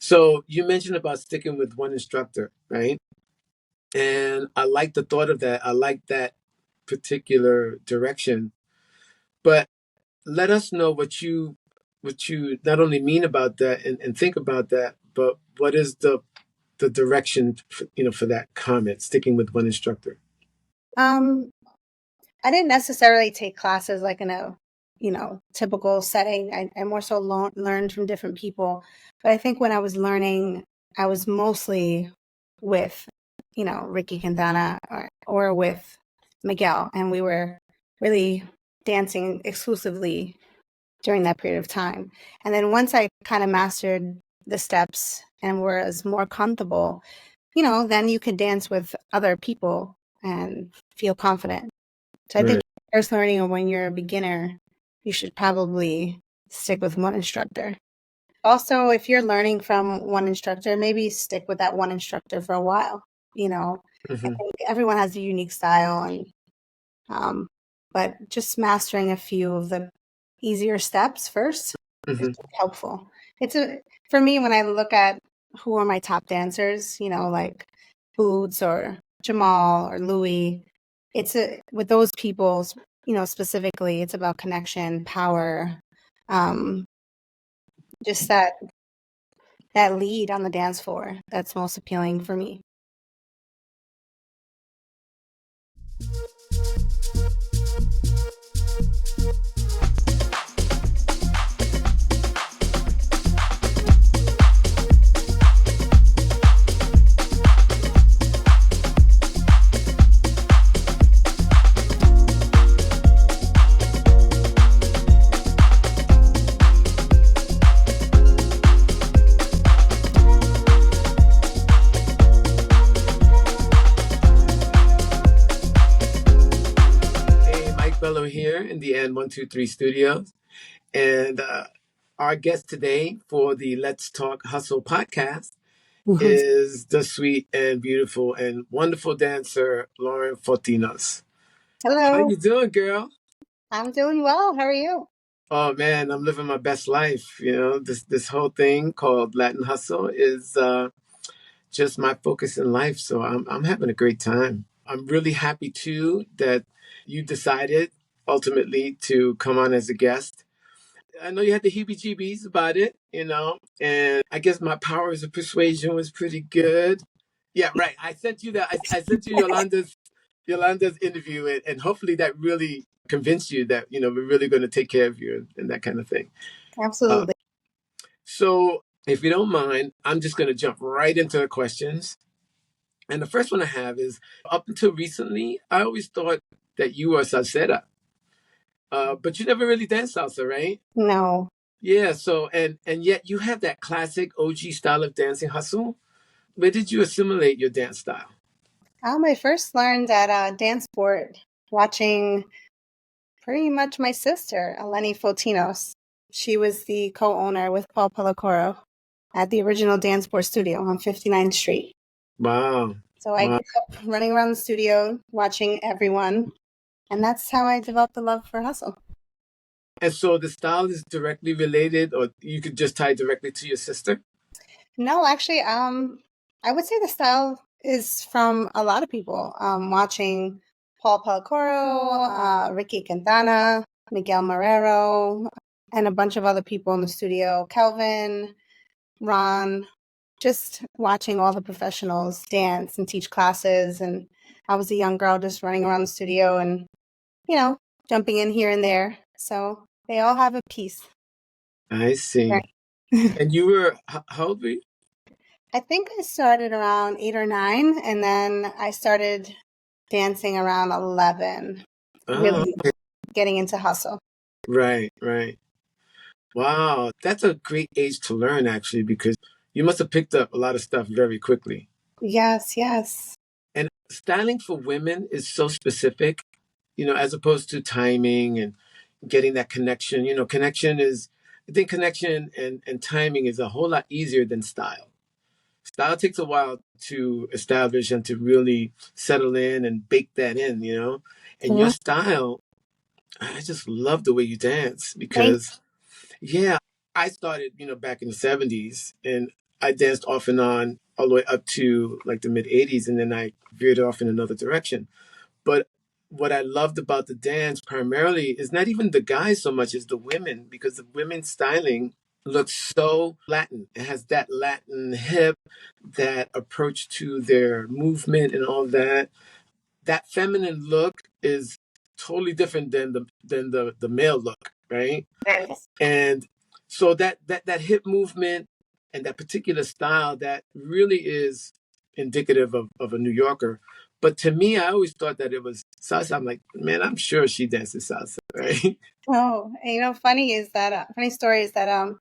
So you mentioned about sticking with one instructor, right? And I like the thought of that. I like that particular direction. But let us know what you not only mean about that and think about that, but what is the direction for that comment, sticking with one instructor. Um, I didn't necessarily take classes like in a, typical setting. I more so learned from different people. But I think when I was learning, I was mostly with, Ricky Quintana or with Miguel, and we were really dancing exclusively during that period of time. And then once I kind of mastered the steps and was more comfortable, then you can dance with other people and feel confident. So I think Right. first learning or when you're a beginner, you should probably stick with one instructor. Also, if you're learning from one instructor, maybe stick with that one instructor for a while. I Hmm. think everyone has a unique style, and um, but just mastering a few of the easier steps first is Hmm. helpful. For me, when I look at who are my top dancers, like Boots or Jamal or Louis, with those people, specifically, it's about connection, power, um, just that lead on the dance floor. That's most appealing for me. Hey, Mike Bello here in the N123 Studios, and our guest today for the Let's Talk Hustle podcast is the sweet and beautiful and wonderful dancer Lauren Fotinos. How Hello, you doing, girl? I'm doing well. How are you? Oh man, I'm living my best life. This whole thing called Latin Hustle is just my focus in life. So I'm having a great time. I'm really happy too that you decided ultimately to come on as a guest. I know you had the heebie-jeebies about it, and I guess my powers of persuasion was pretty good. Yeah, right. I sent you that. I sent you Yolanda's interview, and hopefully that really convinced you that we're really going to take care of you and that kind of thing. Uh, Absolutely. so, if you don't mind, I'm just going to jump right into the questions. And the first one I have is, up until recently, I always thought that you were a salsera, but you never really danced salsa, right? No. Yeah. So, and yet you have that classic OG style of dancing hustle. Where did you assimilate your dance style? I first learned at DanceSport watching pretty much my sister, Eleni Fotinos. She was the co-owner with Paul Pellicoro at the original DanceSport studio on 59th Street. Wow. So I Wow. grew up running around the studio, watching everyone, and that's how I developed the love for hustle. And so the style is directly related, or you could just tie directly to your sister? No, actually, I would say the style is from a lot of people. Watching Paul Pellicoro, Ricky Quintana, Miguel Marrero, and a bunch of other people in the studio, Kelvin, Ron, just watching all the professionals dance and teach classes. And I was a young girl just running around the studio and, you know, jumping in here and there. So they all have a piece. I see. Right. And you were, how old were you? I think I started around 8 or 9, and then I started dancing around 11, Oh, really getting into hustle. right, right. Wow. That's a great age to learn, actually, because you must have picked up a lot of stuff very quickly. Yes, yes. And styling for women is so specific, as opposed to timing and getting that connection. I think connection and timing is a whole lot easier than style. Style takes a while to establish and to really settle in and bake that in. And your Mhm. style, I just love the way you dance Thank because, yeah, I started, back in the 70s and I danced off and on all the way up to like the mid 80s, and then I veered off in another direction. But what I loved about the dance primarily is not even the guys so much as the women, because the women's styling looks so Latin. It has that Latin hip, that approach to their movement and all that. That feminine look is totally different than the male look, right? Yes. And so that hip movement and that particular style, that really is indicative of a New Yorker. But to me, I always thought that it was salsa. I'm like, man, I'm sure she dances salsa, right? Oh, and funny is that funny story is that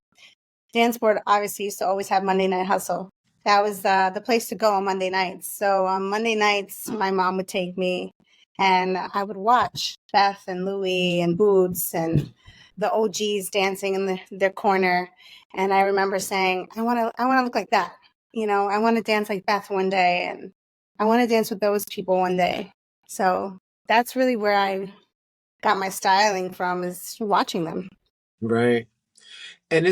DanceSport obviously used to always have Monday Night Hustle. That was the place to go on Monday nights. So on Monday nights, my mom would take me, and I would watch Beth and Louie and Boots and the OGs dancing in their corner. And I remember saying, I want to look like that. I want to dance like Beth one day, and I want to dance with those people one day. So that's really where I got my styling from, is watching them. Right. And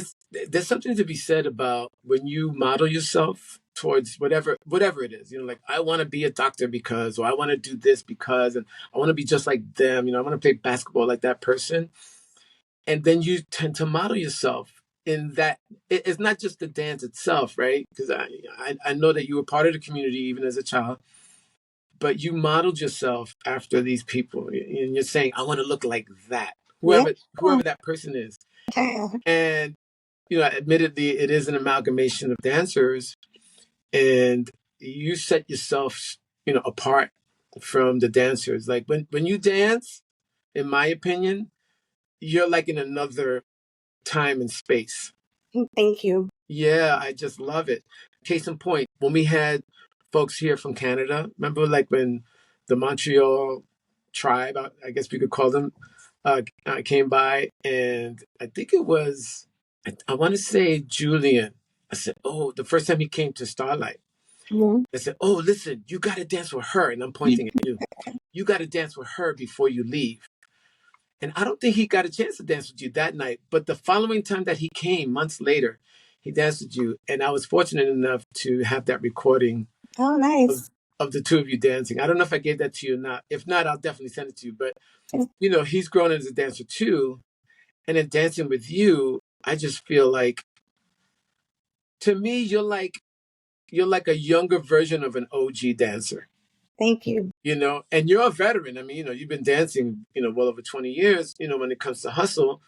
there's something to be said about when you model yourself towards whatever it is. Like, I want to be a doctor because, or I want to do this because, and I want to be just like them. I want to play basketball like that person. And then you tend to model yourself in that. It's not just the dance itself, right? Because I know that you were part of the community even as a child, but you modeled yourself after these people, and you're saying, I want to look like that, Yeah. whoever that person is. And admittedly, it is an amalgamation of dancers, and you set yourself, apart from the dancers. Like, when you dance, in my opinion, you're like in another time and space. Thank you. Yeah, I just love it. Case in point, when we had folks here from Canada, remember, like, when the Montreal tribe, I guess we could call them, came by, and I think it was, I want to say Julian. I said, oh, the first time he came to Starlight, Mhm. I said, oh, listen, you got to dance with her. And I'm pointing at you. You got to dance with her before you leave. And I don't think he got a chance to dance with you that night. But the following time that he came, months later, he danced with you. And I was fortunate enough to have that recording Oh, nice. of the two of you dancing. I don't know if I gave that to you or not. If not, I'll definitely send it to you. But, he's grown as a dancer too. And in dancing with you, I just feel like, to me, you're like a younger version of an OG dancer. Thank you. And you're a veteran. I mean, you've been dancing, well over 20 years, when it comes to hustle,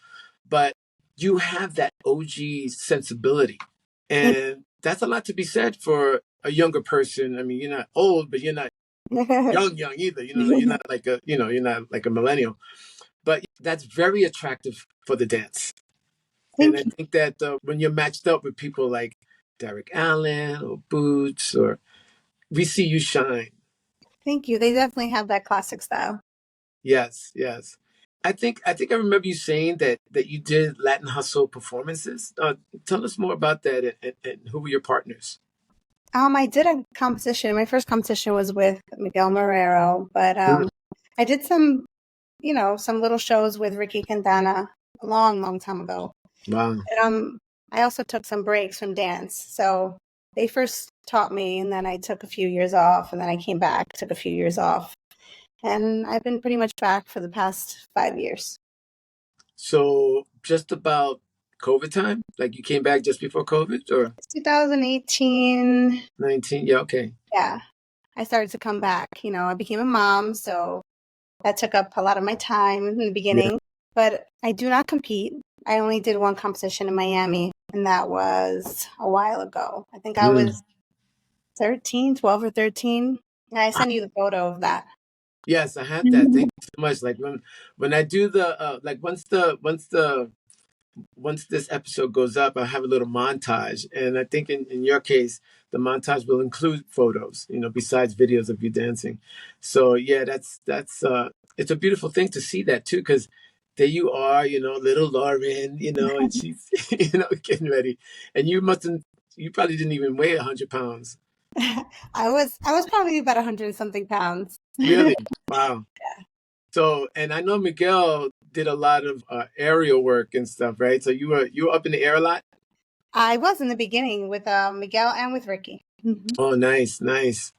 but you have that OG sensibility. And that's a lot to be said for a younger person. I mean, you're not old, but you're not young either. You're not like you're not like a millennial, but that's very attractive for the dance. And Thank I you. think that when you're matched up with people like Derek Allen or Boots, or we see you shine. Thank you. They definitely have that classic style. Yes, yes. I think I remember you saying that you did Latin Hustle performances. Tell us more about that, and who were your partners? I did a competition. My first competition was with Miguel Marrero, but Mm. I did some little shows with Ricky Quintana a long, long time ago. Wow. And, I also took some breaks from dance. So they first taught me, and then I took a few years off, and then I came back, took a few years off. And I've been pretty much back for the past 5 years. So just about COVID time? Like, you came back just before COVID, or It's 2018. 19? Yeah, okay. Yeah, I started to come back. I became a mom, so that took up a lot of my time in the Yeah. beginning. But I do not compete. I only did one competition in Miami, and that was a while ago. I think I Mm. was 13, 12 or 13. And I sent you the photo of that. Yes, I had that. Thank you so much. Like, when I do the like, once this episode goes up, I'll have a little montage. And I think in your case, the montage will include photos, besides videos of you dancing. So yeah, that's it's a beautiful thing to see that too, because there you are, little Lauren, and she's, getting ready. And you probably didn't even weigh 100 pounds. I was probably about 100 and something pounds. Really? Wow. So, and I know Miguel did a lot of aerial work and stuff, right? So you were up in the air a lot? I was in the beginning with Miguel and with Ricky. Oh, nice, nice.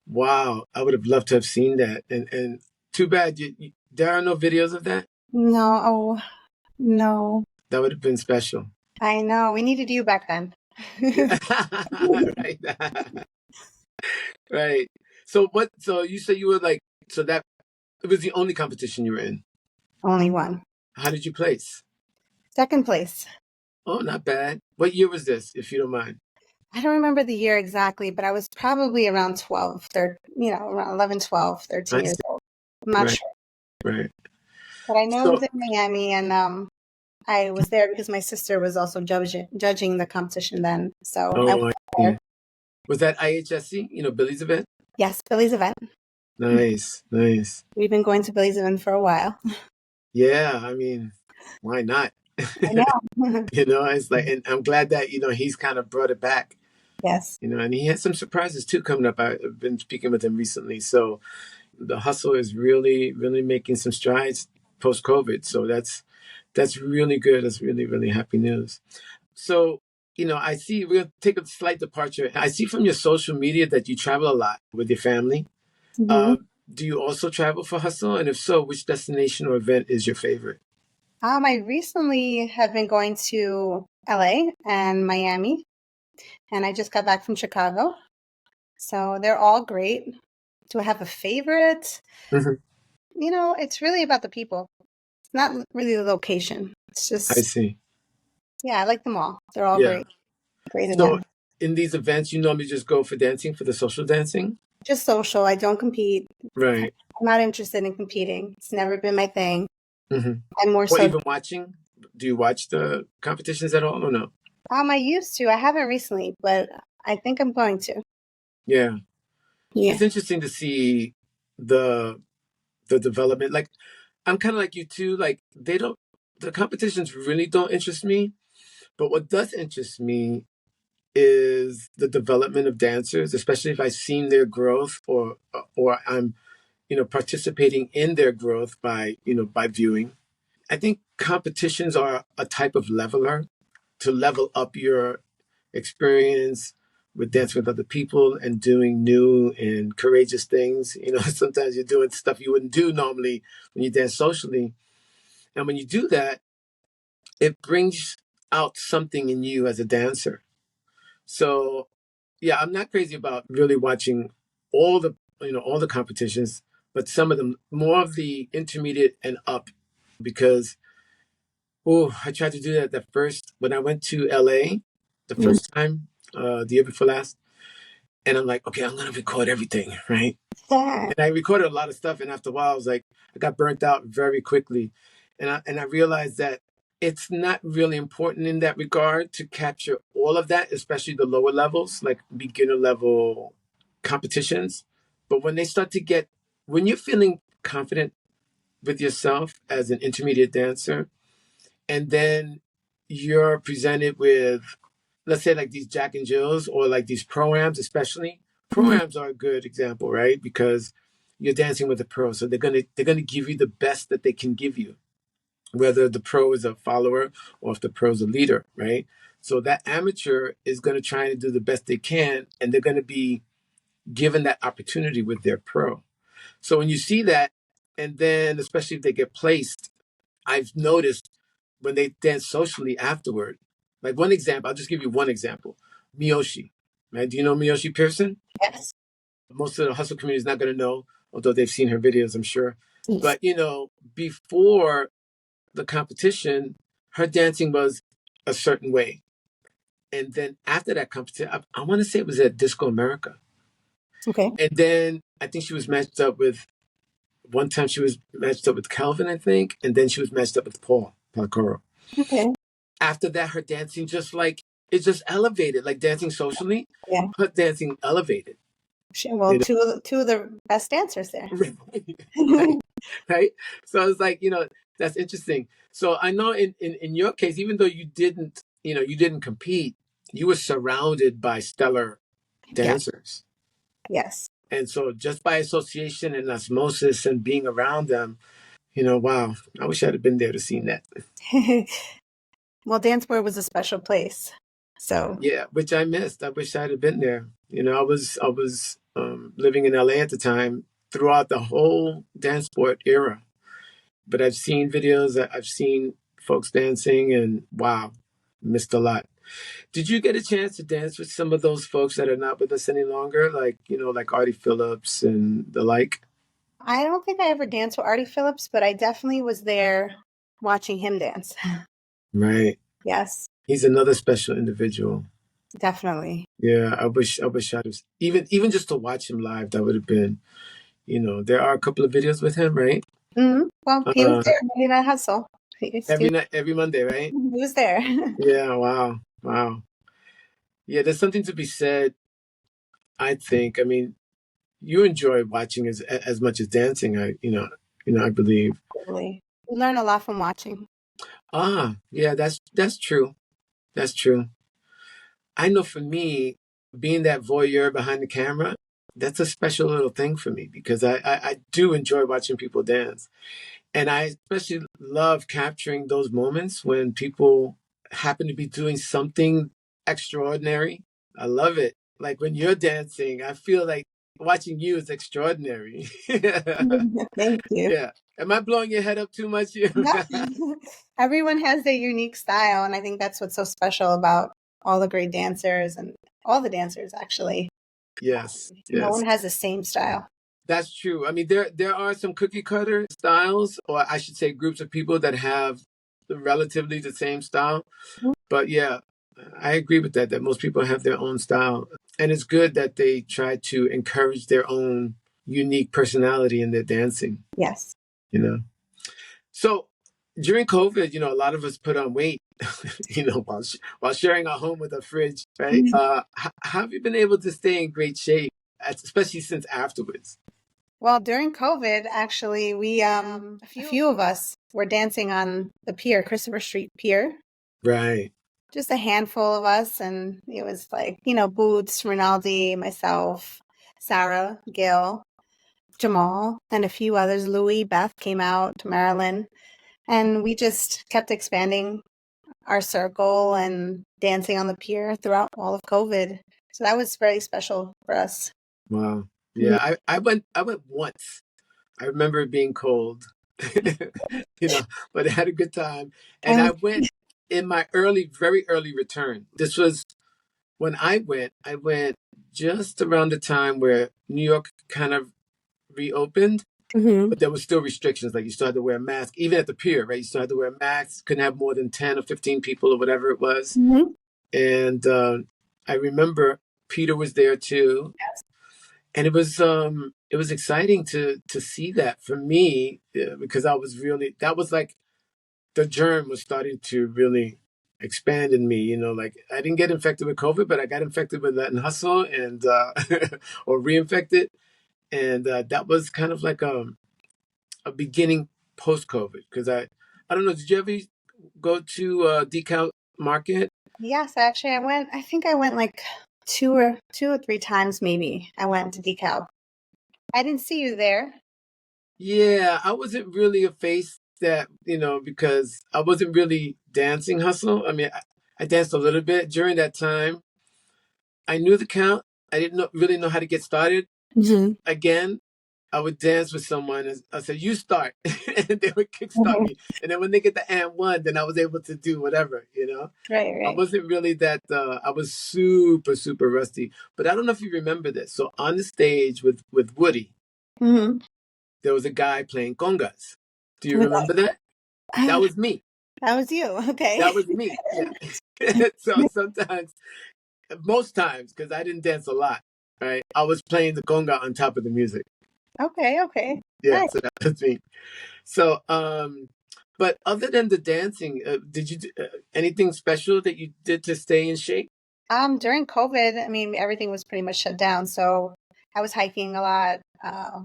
Wow, I would have loved to have seen that. And too bad there are no videos of that. No, oh, no. That would have been special. I know. We needed you back then. Yeah. Right. Right. So what? So you said you were like, so that it was the only competition you were in. Only one. How did you place? Second place. Oh, not bad. What year was this, if you don't mind? I don't remember the year exactly, but I was probably around 12, around 11, 12, 13 I years see. old. I'm not Right, sure. right. But I know it So, was in Miami, and I was there because my sister was also judging the competition then. So I oh, went I there. see. Was that IHSC? Billy's event? Yes, Billy's event. Nice, nice. We've been going to Billy's event for a while. Yeah, I mean, why not? I know. It's like, and I'm glad that, he's kind of brought it back, Yes. and he has some surprises too coming up. I've been speaking with him recently. So the hustle is really, really making some strides post COVID. So that's really good. That's really, really happy news. So, I see we'll take a slight departure. I see from your social media that you travel a lot with your family. Hmm. Uh, do you also travel for hustle? And if so, which destination or event is your favorite? I recently have been going to LA and Miami, and I just got back from Chicago. So they're all great. Do I have a favorite? Mhm. It's really about the people. It's not really the location. It's I just, see. yeah, I like them all. They're all Yeah. great. Great So events. in these events, you normally just go for dancing, for the social dancing? Just social. I don't compete. Right. I'm not interested in competing. It's never been my thing. Hmm. I'm more Or so, even watching? Do you watch the competitions at all or no? I used to. I haven't recently, but I think I'm going to. Yeah. Yeah. It's interesting to see the the development. Like I'm kind of like you too. Like the competitions really don't interest me. But what does interest me is the development of dancers, especially if I've seen their growth or I'm participating in their growth by viewing. I think competitions are a type of leveler to level up your experience with dancing with other people and doing new and courageous things. Sometimes you're doing stuff you wouldn't do normally when you dance socially. And when you do that, it brings out something in you as a dancer. So yeah, I'm not crazy about really watching all the competitions, but some of them, more of the intermediate and up, because I tried to do that the first when I went to LA the Mm. first time, the year before last, and I'm like, okay, I'm gonna record everything, right? Yeah. And I recorded a lot of stuff, and after a while, I was like, I got burnt out very quickly, and I realized that it's not really important in that regard to capture all of that, especially the lower levels, like beginner level competitions. But when you're feeling confident with yourself as an intermediate dancer, and then you're presented with, let's say, like these Jack and Jills or like these proams, especially Mhm. proams are a good example, right? Because you're dancing with a pro, so they're gonna give you the best that they can give you, whether the pro is a follower or if the pro is a leader, right? So that amateur is going to try to do the best they can, and they're going to be given that opportunity with their pro. So when you see that, and then especially if they get placed, I've noticed when they dance socially afterward. Like one example, I'll just give you one example. Miyoshi, right? Do you know Miyoshi Pearson? Yes. Most of the hustle community is not going to know, although they've seen her videos, I'm sure. Yes. But before the competition, her dancing was a certain way. And then after that competition, I want to say it was at Disco America. Okay. And then I think she was matched up with, one time she was matched up with Calvin, I think. And then she was matched up with Paul Palcoro. Okay. After that, her dancing it just elevated, like dancing socially, Yeah. her dancing elevated. Well, You know? two of the best dancers there. Right, right. So it's like, that's interesting. So I know in your case, even though you didn't compete, you were surrounded by stellar Yeah. dancers. Yes. And so just by association and osmosis and being around them, wow, I wish I'd have been there to see that. Well, DanceSport was a special place. So Yeah, which I missed. I wish I'd have been there. I was living in LA at the time throughout the whole dance sport era. But I've seen videos, I've seen folks dancing, and wow, missed a lot. Did you get a chance to dance with some of those folks that are not with us any longer, like like Artie Phillips and the like? I don't think I ever danced with Artie Phillips, but I definitely was there watching him dance. Right. Yes, He's another special individual. definitely. Yeah, I wish I'd have even just to watch him live, that would have been, there are a couple of videos with him, right? Well, he was Uh, there. Monday Night Hustle. every night, every Monday, right? He was there. Yeah, wow, wow. Yeah, there's something to be said, I think. I mean, you enjoy watching as much as dancing, I believe. Totally. We learn a lot from watching. Ah, yeah, that's true. That's true. I know for me, being that voyeur behind the camera, that's a special little thing for me because I do enjoy watching people dance. And I especially love capturing those moments when people happen to be doing something extraordinary. I love it. Like when you're dancing, I feel like watching you is extraordinary. Thank you. Yeah. Am I blowing your head up too much? No. Everyone has their unique style, and I think that's what's so special about all the great dancers and all the dancers actually. Yes, No yes. one has the same style. That's true. I mean, there are some cookie cutter styles, or I should say groups of people that have relatively the same style. But yeah, I agree with that most people have their own style. And it's good that they try to encourage their own unique personality in their dancing, Yes. you know. So during COVID, a lot of us put on weight, while sharing our home with a fridge, right? How have you been able to stay in great shape, especially since afterwards? Well, during COVID, actually, we a few of us were dancing on the pier, Christopher Street Pier. Right. Just a handful of us, and it was like, Boots, Rinaldi, myself, Sarah, Gail, Jamal, and a few others. Louie, Beth came out, Marilyn, and we just kept expanding our circle and dancing on the pier throughout all of COVID. So that was very special for us. Wow. Yeah. Yeah, I went once. I remember it being cold, but I had a good time. And And I went in my very early return. This was when I went just around the time where New York kind of reopened, Mhm. but there was still restrictions. Like you still had to wear a mask, even at the pier, right? You still had to wear a mask, couldn't have more than 10 or 15 people or whatever it was. Mhm. And I remember Peter was there too. And it was exciting to see that for me, because that was like the germ was starting to really expand in me. Like I didn't get infected with COVID, but I got infected with Latin hustle and or reinfected, and that was kind of like a beginning post COVID because I don't know. Did you ever go to Decal Market? Yes, actually, I think I went like two or three times, maybe. I went to DeKalb. I didn't see you there. Yeah, I wasn't really a face that, because I wasn't really dancing hustle. I mean, I danced a little bit during that time. I knew the count. I didn't really know how to get started. Mhm. Again, I would dance with someone and I said, "You start." And they would kickstart me. And then when they get the and one, then I was able to do whatever. Right, I right. wasn't really that, I was super, super rusty. But I don't know if you remember this. So on the stage with Woody, Hmm. there was a guy playing congas. Do you Was remember that? That that, was me. that was you. Okay. That was me. Yeah. So sometimes, most times, because I didn't dance a lot, right? I was playing the conga on top of the music. Okay, okay. Yeah, Nice. so that was me. So, but other than the dancing, did you do anything special that you did to stay in shape? During COVID, I mean, everything was pretty much shut down. So I was hiking a lot,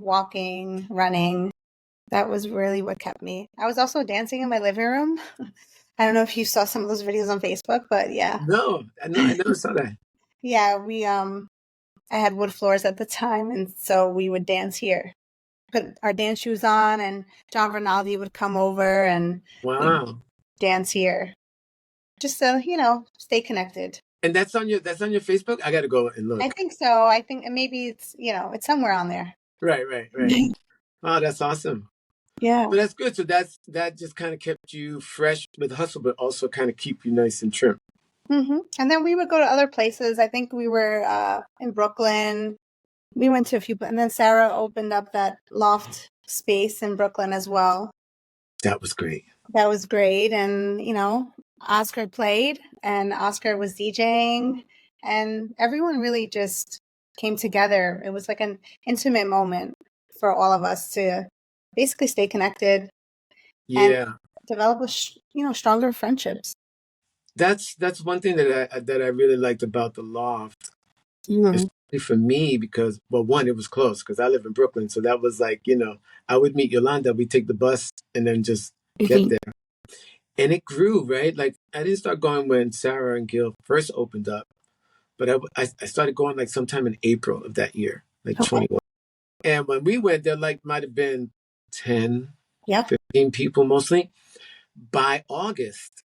walking, running. That was really what kept me. I was also dancing in my living room. I don't know if you saw some of those videos on Facebook, but yeah. No, I never saw that. Yeah, I had wood floors at the time, and so we would dance here. Put our dance shoes on, and John Rinaldi would come over, and we'd Wow. dance here, just to stay connected. And that's on your Facebook? I got to go and I look. think so. I think maybe it's somewhere on there. Right, right, right. Oh, that's awesome. Yeah. So that's good. So that just kind of kept you fresh with hustle, but also kind of keep you nice and trim. And then we would go to other places. I think we were in Brooklyn. We went to a few, and then Sarah opened up that loft space in Brooklyn as well. That was great. That was great. And, Oscar played and Oscar was DJing, and everyone really just came together. It was like an intimate moment for all of us to basically stay connected and Yeah. develop, stronger friendships. That's one thing that I really liked about the loft, Mhm. especially for me, because, well, one, it was close because I live in Brooklyn, so that was like, I would meet Yolanda, we take the bus and then just get there, and it grew, right? Like I didn't start going when Sarah and Gil first opened up, but I started going like sometime in April of that year, like Okay. 21. And when we went, there like might have been 10, Yep. 15 people mostly. By August,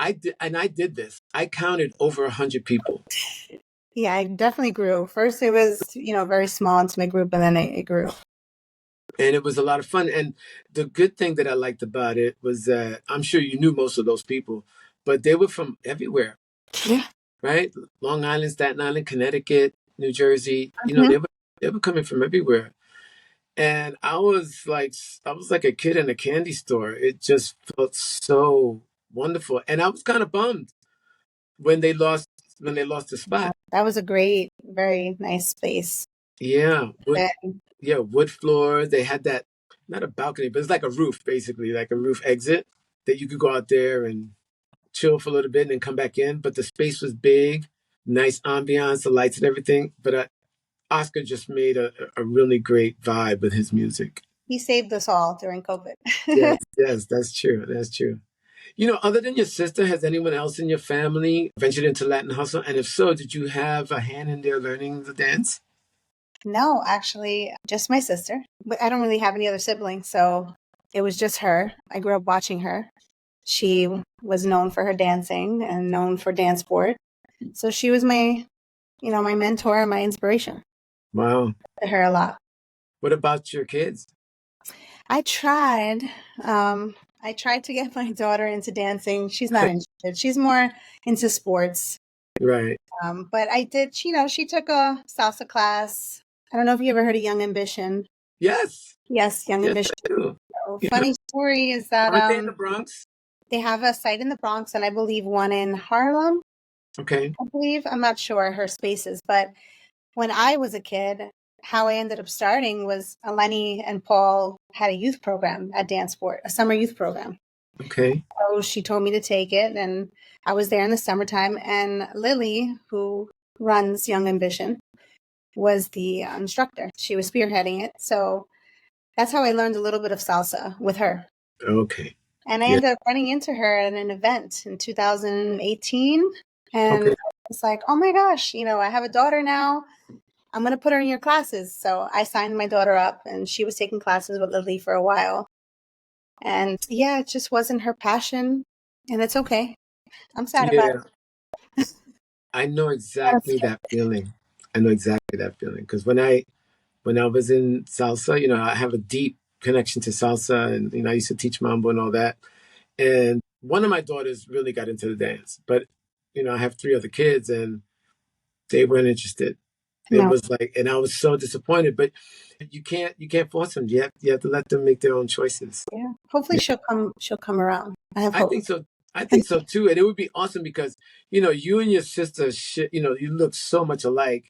I did this. I counted over 100 people. Yeah, I definitely grew. First, it was, very small, intimate group, and then it grew. And it was a lot of fun. And the good thing that I liked about it was that I'm sure you knew most of those people, but they were from everywhere, Yeah. right? Long Island, Staten Island, Connecticut, New Jersey. Mhm. They were coming from everywhere. And I was like a kid in a candy store. It just felt so wonderful. And I was kind of bummed when they lost the spot. That was a great, very nice space. Yeah. And Yeah, wood floor. They had that, not a balcony, but it's like a roof, basically, like a roof exit that you could go out there and chill for a little bit and then come back in. But the space was big, nice ambiance, the lights and everything. But Oscar just made a really great vibe with his music. he saved us all during COVID. Yes, yes, that's true. That's true. Other than your sister, has anyone else in your family ventured into Latin hustle? And if so, did you have a hand in their learning the dance? No, actually, just my sister. But I don't really have any other siblings, so it was just her. I grew up watching her. She was known for her dancing and known for DanceSport. So she was my mentor and my inspiration. Wow. To her a lot. What about your kids? I tried. I tried to get my daughter into dancing. She's not interested. She's more into sports. Right. But I did, she took a salsa class. I don't know if you ever heard of Young Ambition. Yes. Yes, Young Yes, Ambition. I do. So, Yeah. funny story is that Aren't they in the Bronx? they have a site in the Bronx and I believe one in Harlem. Okay. I believe. I'm not sure her spaces, but when I was a kid, how I ended up starting was Eleni and Paul had a youth program at DanceSport, a summer youth program. Okay. So she told me to take it, and I was there in the summertime. And Lily, who runs Young Ambition, was the instructor. She was spearheading it. So that's how I learned a little bit of salsa with her. Okay. And I Yeah. ended up running into her at an event in 2018. And Okay. it's like, oh my gosh, I have a daughter now. I'm going to put her in your classes. So I signed my daughter up, and she was taking classes with Lily for a while. And yeah, it just wasn't her passion. And it's okay. I'm sad about Yeah. I know it. exactly that feeling. I know exactly that feeling because when I was in salsa, I have a deep connection to salsa, and I used to teach mambo and all that. And one of my daughters really got into the dance, but I have three other kids, and they weren't interested. It No. was like, and I was so disappointed. But you can't force them. You have to let them make their own choices. Yeah. Hopefully she'll come around. I have I hope. think so. I think so too. And it would be awesome because, you and your sister, you look so much alike.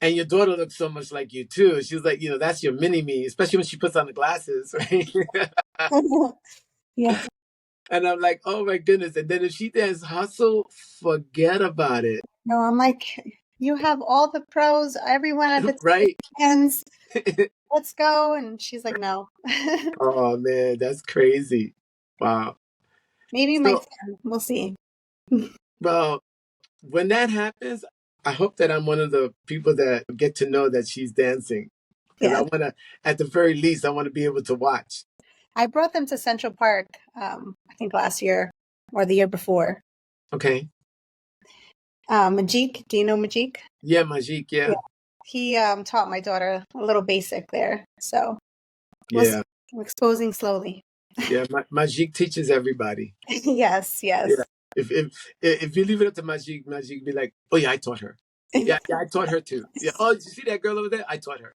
And your daughter looks so much like you too. She's like, that's your mini me, especially when she puts on the glasses, right? Yeah. And I'm like, oh my goodness. And then if she does hustle, forget about it. No, I'm like, you have all the pros, everyone at the Right? hands. Let's go. And she's like, no. Oh man, that's crazy. Wow. Maybe my So, son. We'll see. well, when that happens, I hope that I'm one of the people that get to know that she's dancing. Because I Yeah. want to, at the very least, I want to be able to watch. I brought them to Central Park, I think last year or the year before. Okay. Majik, do you know Majik? Yeah, Majik, yeah. He taught my daughter a little basic there. So Yeah. we're exposing slowly. Yeah, Majik teaches everybody. Yes, yes. Yeah. If you leave it up to Majik, Majik be like, oh yeah, I taught her. Yeah, I taught her too. Yeah. Oh, did you see that girl over there? I taught her.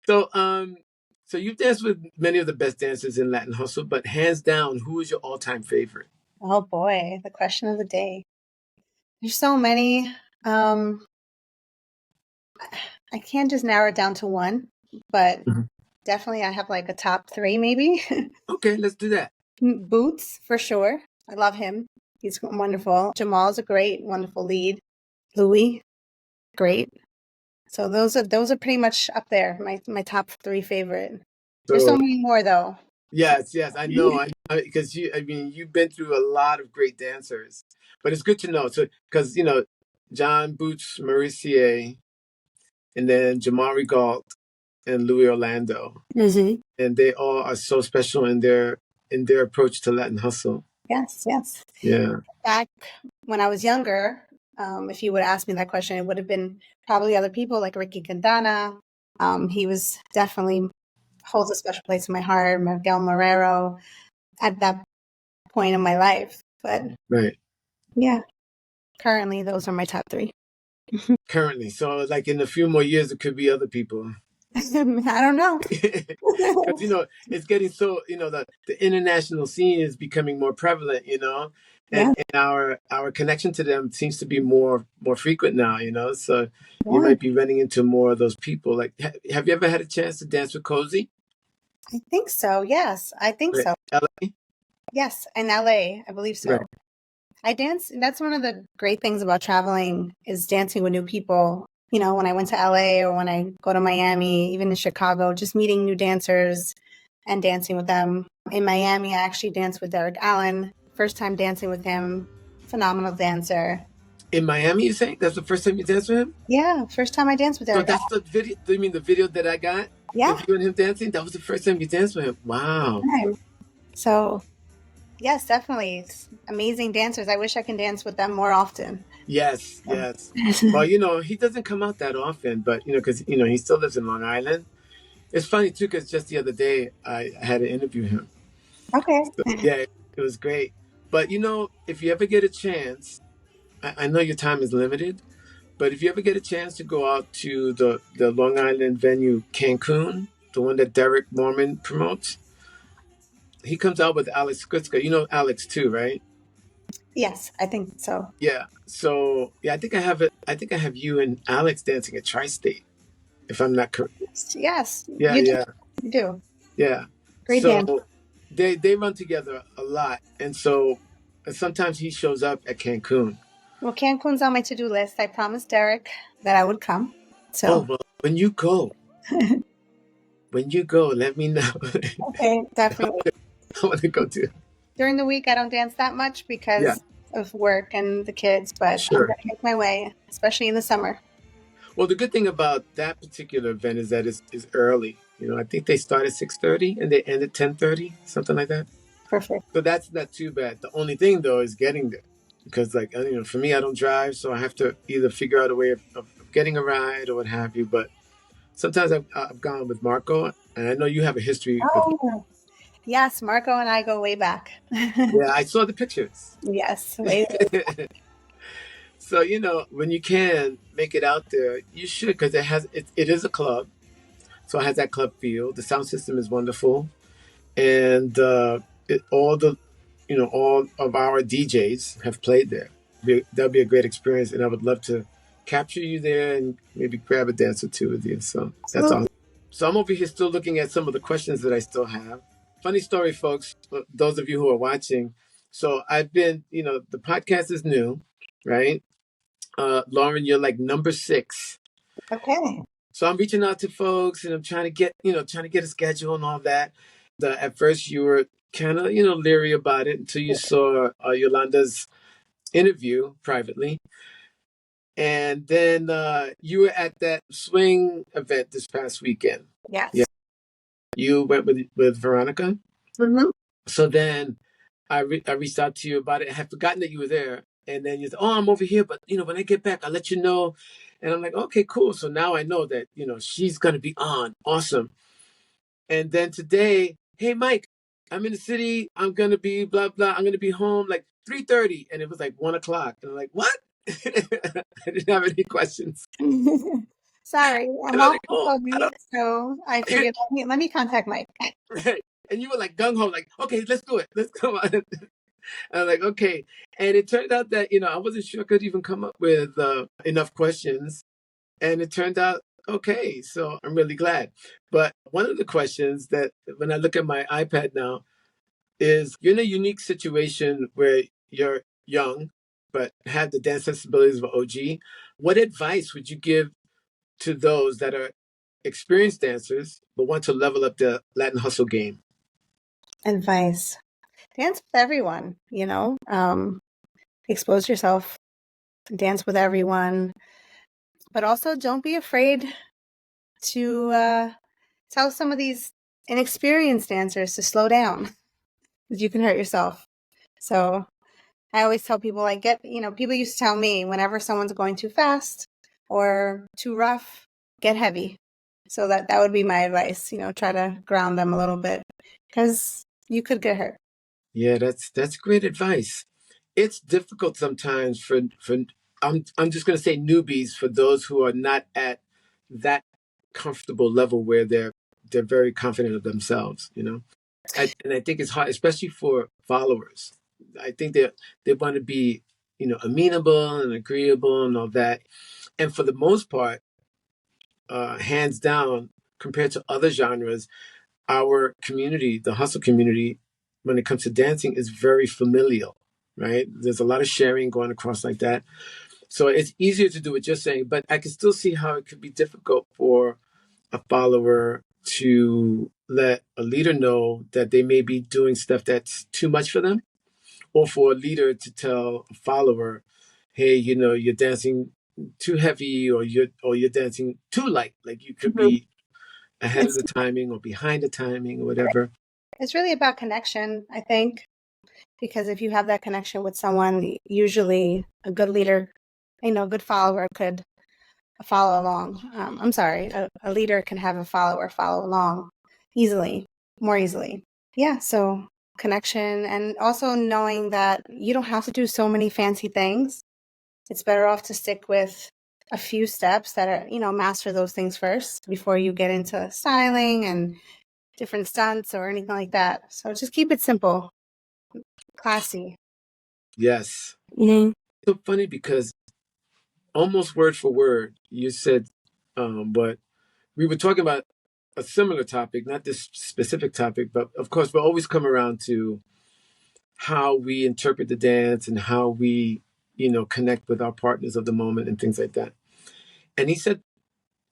So so you've danced with many of the best dancers in Latin Hustle, but hands down, who is your all-time favorite? Oh boy, the question of the day. There's so many. I can't just narrow it down to one, but Mhm. definitely I have like a top three maybe. Okay, let's do that. Boots for sure. I love him. He's wonderful. Jamal's a great, wonderful lead. Louis, great. So those are pretty much up there. My top three favorite. There's so So many more though. yes, yes, I know, because I mean, you've been through a lot of great dancers, but it's good to know. So, because John Boots Mauricie, and then Jamari Galt and Louis Orlando, Mm-hmm. and they all are so special in their approach to Latin hustle. Yes, yes. Yeah, Back when I was younger, if you would ask me that question, it would have been probably other people like Ricky Quintana. He was definitely holds a special place in my heart. Miguel Marrero at that point in my life. But right. yeah, currently those are my top three. Currently, so like in a few more years, it could be other people. I don't know. Because it's getting so the international scene is becoming more prevalent, Yeah, and our connection to them seems to be more frequent now, so you yeah. might be running into more of those people. Like, have you ever had a chance to dance with Cozy? I think so. Yes, I think Right. so. LA? Yes, in LA, I believe Right. so. I dance. That's one of the great things about traveling is dancing with new people. When I went to LA or when I go to Miami, even in Chicago, just meeting new dancers and dancing with them. In Miami, I actually danced with Derek Allen. First time dancing with him. Phenomenal dancer. In Miami, you saying that's the first time you danced with him? Yeah, first time I danced with So Derek that's Allen. the video. Do you mean the video that I got Yeah. of you and him dancing? That was the first time you danced with him. Wow. Time. So, yes, definitely. It's amazing dancers. I wish I can dance with them more often. Yes, yes. Well, he doesn't come out that often, but because he still lives in Long Island. It's funny too, because just the other day I had to interview him. Okay. So, yeah, it was great. But if you ever get a chance, I know your time is limited, but if you ever get a chance to go out to the Long Island venue Cancun, the one that Derek Mormon promotes, he comes out with Alex Kutska. You know Alex too, right? Yes, I think so. Yeah. So yeah, I think I have it. I think I have you and Alex dancing at Tri-State, if I'm not correct. Yes, Yeah, you do. yeah, You do. yeah. Great dance. So they run together a lot, and sometimes he shows up at Cancun. Well, Cancun's on my to-do list. I promised Derek that I would come. Oh So, well, when you go, let me know. okay, definitely. I want to go too. During the week, I don't dance that much Yeah, because of work and the kids, but I'm sure. going to make my way, especially in the summer. Well, the good thing about that particular event is that it's early. I think they start at 6:30 and they end at 10:30, something like that. Perfect. So that's not too bad. The only thing though is getting there, because like for me, I don't drive, so I have to either figure out a way of getting a ride or what have you. But sometimes I've gone with Marco, and I know you have a history with. Oh, yes, Marco and I go way back. Yeah, I saw the pictures. Yes, way So when you can make it out there, you should, because it is a club, so it has that club feel. The sound system is wonderful, and all of our DJs have played there. That'll be a great experience, and I would love to capture you there and maybe grab a dance or two with you. So that's absolutely. awesome. So I'm over here still looking at some of the questions that I still have. Funny story, folks, those of you who are watching. So I've been, the podcast is new, right? Lauren, you're like number 6. Okay. So I'm reaching out to folks and I'm trying to get a schedule and all that. At first you were kind of, leery about it until you saw Yolanda's interview privately. And then you were at that swing event this past weekend. Yes. Yeah. You went with Veronica. Mm-hmm. So then I reached out to you about it. I had forgotten that you were there. And then you say, oh, I'm over here, but when I get back, I'll let you know. And I'm like, okay, cool. So now I know that, she's gonna be on. Awesome. And then today, hey Mike, I'm in the city. I'm gonna be blah blah. I'm gonna be home like 3:30. And it was like 1 o'clock. And I'm like, what? I didn't have any questions. Sorry, I'm And I'm off like, the oh, I phone, so I don't figured let me contact Mike. right. And you were like gung ho, like, okay, let's do it. Let's come on. I'm like, okay. And it turned out that, I wasn't sure I could even come up with enough questions. And it turned out okay. So I'm really glad. But one of the questions that when I look at my iPad now is you're in a unique situation where you're young, but have the dance sensibilities of an OG. What advice would you give to those that are experienced dancers but want to level up the Latin hustle game? Advice. Dance with everyone, expose yourself, dance with everyone, but also don't be afraid to tell some of these inexperienced dancers to slow down because you can hurt yourself. So I always tell people, like, people used to tell me whenever someone's going too fast or too rough, get heavy. So that would be my advice, try to ground them a little bit because you could get hurt. Yeah, that's great advice. It's difficult sometimes for I'm just going to say newbies, for those who are not at that comfortable level where they're very confident of themselves, and I think it's hard, especially for followers. I think they want to be, amenable and agreeable and all that. And for the most part, hands down, compared to other genres, our community, the hustle community, when it comes to dancing, is very familial, right? There's a lot of sharing going across like that. So it's easier to do what you're saying, but I can still see how it could be difficult for a follower to let a leader know that they may be doing stuff that's too much for them, or for a leader to tell a follower, hey, you're dancing too heavy, or you're dancing too light, like you could Mhm. be ahead of It's the timing or behind the timing or whatever. it's really about connection, I think, because if you have that connection with someone, usually a good leader, a good follower could follow along. I'm sorry, a leader can have a follower follow along easily, more easily. Yeah, so connection and also knowing that you don't have to do so many fancy things. It's better off to stick with a few steps that are, master those things first before you get into styling and different stunts or anything like that. So just keep it simple, classy. Yes. Mm-hmm. So funny because almost word for word, you said, but we were talking about a similar topic, not this specific topic, but of course, we'll always come around to how we interpret the dance and how we, connect with our partners of the moment and things like that. And he said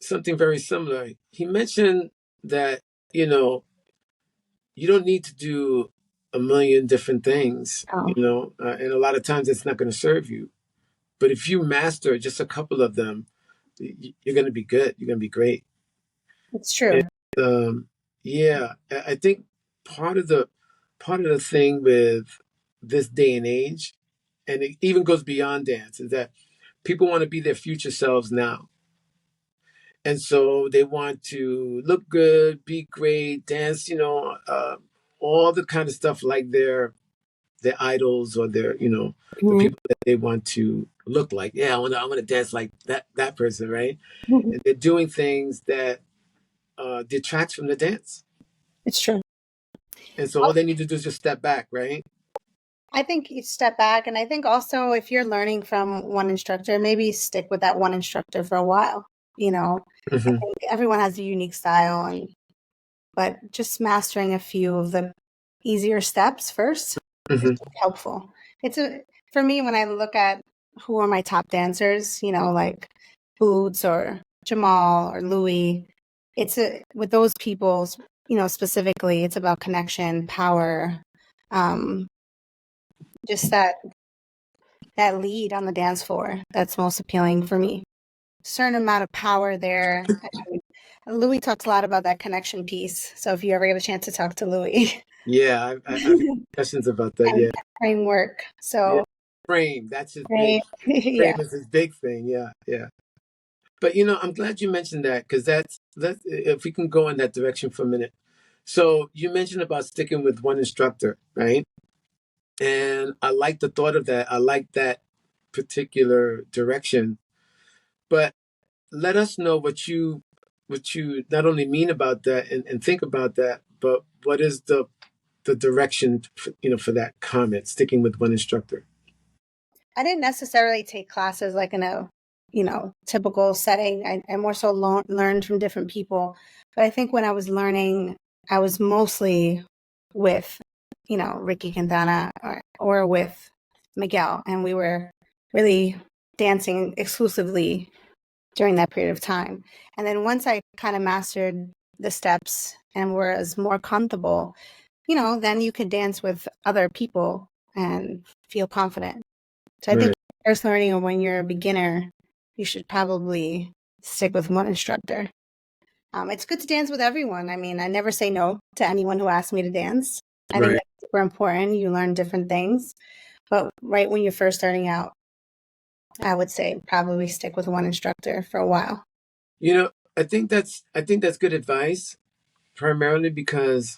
something very similar. He mentioned that, you know, you don't need to do a million different things, Oh, and a lot of times it's not going to serve you. But if you master just a couple of them, you're going to be good. You're going to be great. it's And, true. yeah, I think part of the part of the thing with this day and age, and it even goes beyond dance, is that people want to be their future selves now. And so they want to look good, be great, dance, all the kind of stuff like their idols, or the Mhm. people that they want to look like. Yeah, I want to dance like that person, right? And they're doing things that detracts from the dance. It's true. And so all they need to do is just step back, right? I think you step back, and I think also if you're learning from one instructor, maybe stick with that one instructor for a while. I Hmm. think everyone has a unique style, but just mastering a few of the easier steps first is Hmm. helpful. For me, when I look at who are my top dancers, like Boots or Jamal or Louis, with those people, specifically, it's about connection, power, um, just that lead on the dance floor. That's most appealing for me. Certain amount of power there. Louis talks a lot about that connection piece. So if you ever get a chance to talk to Louis, Yeah, I've had questions about that. and Yeah, framework. yeah, So frame. That's his Right. big Yeah. frame is his big thing. Yeah, yeah. But I'm glad you mentioned that because that's if we can go in that direction for a minute. So you mentioned about sticking with one instructor, right? And I like the thought of that. I like that particular direction. But let us know what you not only mean about that and think about that, but what is the direction for that comment, sticking with one instructor. I didn't necessarily take classes like in a, typical setting. I more so learned from different people. But I think when I was learning, I was mostly with, Ricky Quintana or with Miguel. And we were really dancing exclusively during that period of time. And then once I kind of mastered the steps and was more comfortable, then you could dance with other people and feel confident. So I think Right. first learning or when you're a beginner, you should probably stick with one instructor. It's good to dance with everyone. I mean, I never say no to anyone who asks me to dance. I think Right. that's super important. You learn different things. But right when you're first starting out, I would say probably stick with one instructor for a while. I think that's good advice, primarily because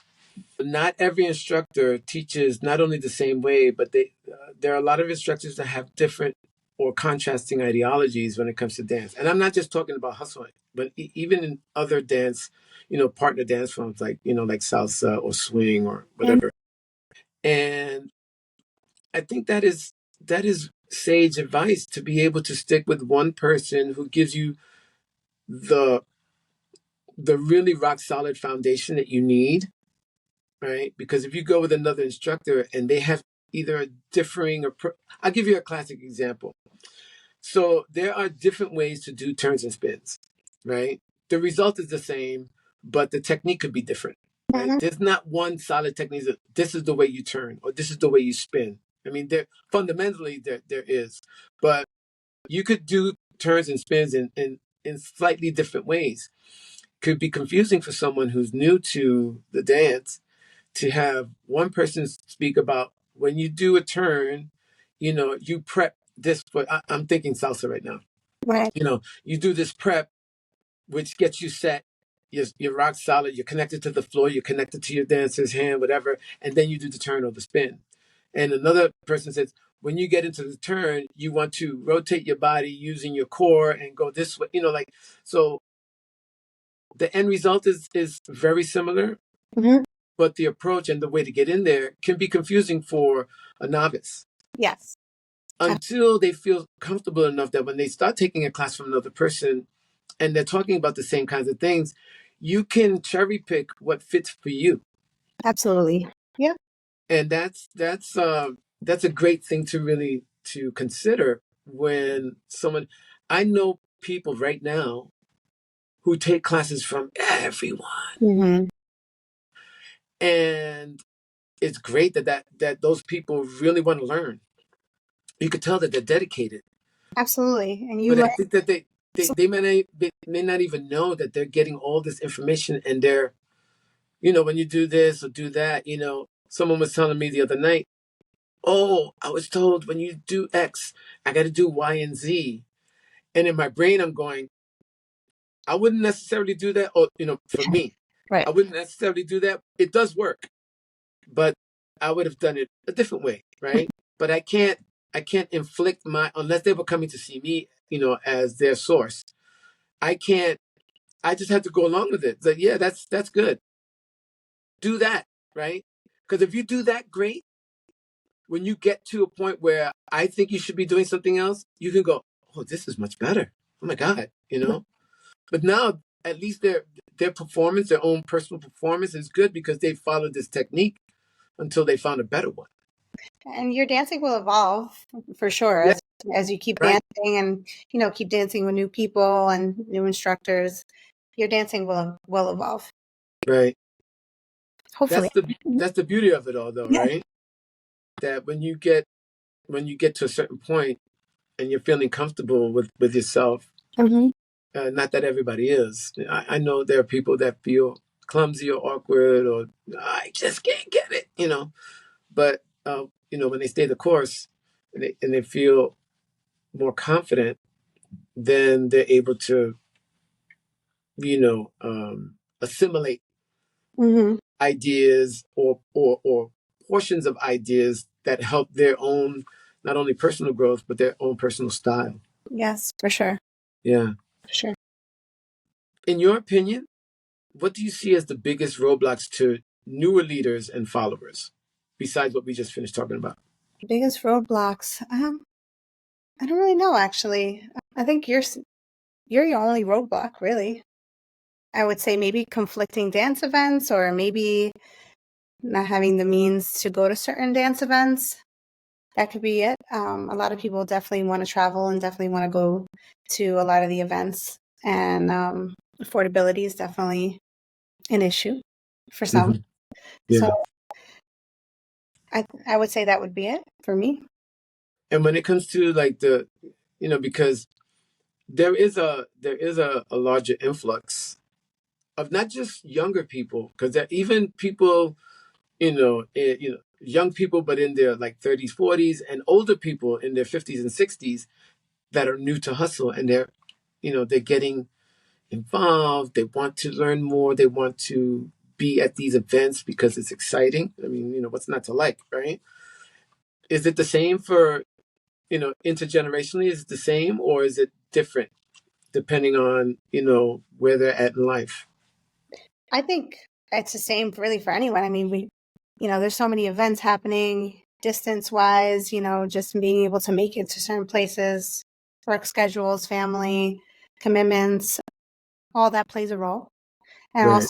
not every instructor teaches not only the same way, but there are a lot of instructors that have different or contrasting ideologies when it comes to dance. And I'm not just talking about hustling, but even in other dance, partner dance forms like salsa or swing or And whatever. And I think that is sage advice to be able to stick with one person who gives you the the really rock solid foundation that you need, right? Because if you go with another instructor and they have either a differing I'll give you a classic example. So there are different ways to do turns and spins, right? The result is the same, but the technique could be different, right? Mhm. There's not one solid technique that this is the way you turn or this is the way you spin. I mean, there is, but you could do turns and spins in slightly different ways. Could be confusing for someone who's new to the dance to have one person speak about when you do a turn, you prep this for, I'm thinking salsa right now. Right. You do this prep, which gets you set. You're rock solid. You're connected to the floor. You're connected to your dancer's hand, whatever. And then you do the turn or the spin. And another person says, when you get into the turn, you want to rotate your body using your core and go this way. So the end result is very similar, Mhm. but the approach and the way to get in there can be confusing for a novice Yes. until they feel comfortable enough that when they start taking a class from another person and they're talking about the same kinds of things, you can cherry pick what fits for you. Absolutely. Yeah. And that's a great thing to really to consider when someone I know people right now who take classes from everyone. Hmm. And it's great that those people really want to learn. You could tell that they're dedicated, Absolutely. And you but I learn. think that they may not even know that they're getting all this information and they're, when you do this or do that, someone was telling me the other night, oh, I was told when you do X, I got to do Y and Z. And in my brain, I'm going, I wouldn't necessarily do that. Or, for me, Right. I wouldn't necessarily do that. It does work, but I would have done it a different way, right? But I can't inflict unless they were coming to see me, as their source. I can't. I just had to go along with it. It's like, yeah, that's good. Do that, right? Because if you do that, great. When you get to a point where I think you should be doing something else, you can go, oh, this is much better. Oh my God. But now at least their performance, their own personal performance is good because they followed this technique until they found a better one. And your dancing will evolve for sure Yeah, as you keep right, dancing and keep dancing with new people and new instructors. Your dancing will evolve. right. Hopefully. That's the beauty of it all, though, Yeah. right? That when you get to a certain point and you're feeling comfortable with yourself, Hmm. not that everybody is. I know there are people that feel clumsy or awkward or I just can't get it. But when they stay the course, and they feel more confident, then they're able to, assimilate Hmm. ideas or portions of ideas that help their own, not only personal growth, but their own personal style. Yes, for sure. Yeah. For sure. In your opinion, what do you see as the biggest roadblocks to newer leaders and followers, besides what we just finished talking about? The biggest roadblocks. I don't really know, actually. I think you're your only roadblock, really. I would say maybe conflicting dance events, or maybe not having the means to go to certain dance events. That could be it. A lot of people definitely want to travel and definitely want to go to a lot of the events, and affordability is definitely an issue for some. Hmm. So Yeah. I would say that would be it for me. And when it comes to like because there is a larger influx of not just younger people, because there even people, young people, but in their like 30s, 40s, and older people in their 50s and 60s that are new to hustle, and they're getting involved. They want to learn more. They want to be at these events because it's exciting. I mean, what's not to like, right? Is it the same for, intergenerationally? Is it the same, or is it different depending on, where they're at in life? I think it's the same really for anyone. I mean, there's so many events happening distance wise, just being able to make it to certain places, work schedules, family commitments, all that plays a role. And Right. also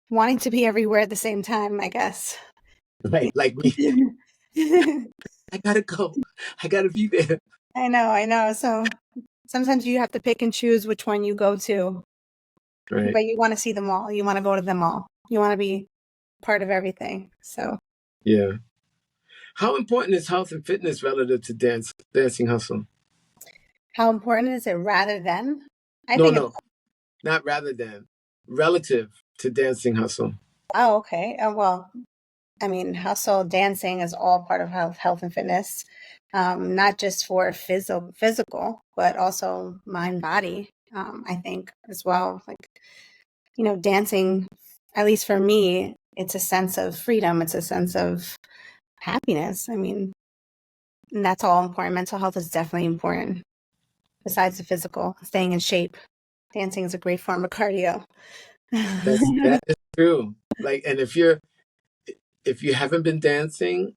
wanting to be everywhere at the same time, I guess. Right. Like me. I I gotta go. I gotta be there. know. So sometimes you have to pick and choose which one you go to, Right. but you want to see them all. You want to go to them all. You want to be part of everything. So Yeah. How important is health and fitness relative to dancing hustle? how important is it rather than? I No, think it's, no, not rather than. Relative to dancing hustle. oh, okay. Well, I mean, hustle dancing is all part of health and fitness, not just for physical, but also mind, body, I think as well. Like, dancing, at least for me, it's a sense of freedom. It's a sense of happiness. I mean, and that's all important. Mental health is definitely important besides the physical, staying in shape. Dancing is a great form of cardio. That is true. Like, and if you haven't been dancing,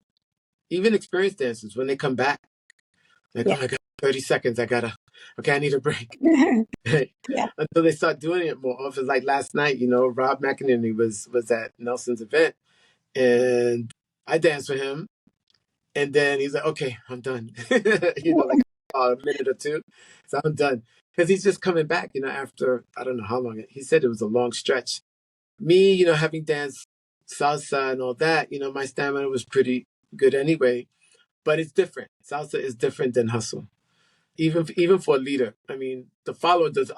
even experienced dancers, when they come back, like, Yeah. oh my God, 30 seconds, okay, I need a break. Yeah. Until they start doing it more often. Like last night, Rob McEnany was at Nelson's event, and I danced with him, and then he's like, okay, I'm done. Like a minute or two. So I'm done. Because he's just coming back, after I don't know how long. He said it was a long stretch. Me, having danced salsa and all that, my stamina was pretty good anyway. But it's different. Salsa is different than hustle. Even for a leader. I mean, the follower does,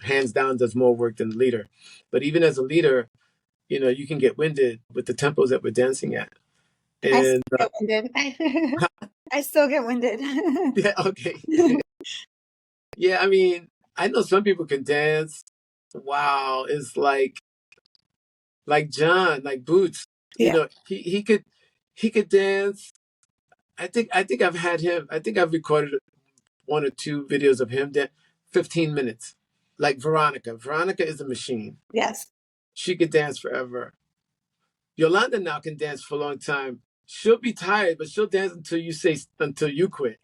hands down, does more work than the leader. But even as a leader, you can get winded with the tempos that we're dancing at. I still And get winded. I still get winded. yeah, okay. Yeah, I mean, I know some people can dance. Wow, it's like John, like Boots. Yeah. He could dance. I think I've had him. I think I've recorded one or two videos of him 15 minutes. Like Veronica. Veronica is a machine. Yes. She could dance forever. Yolanda now can dance for a long time. She'll be tired, but she'll dance until you quit.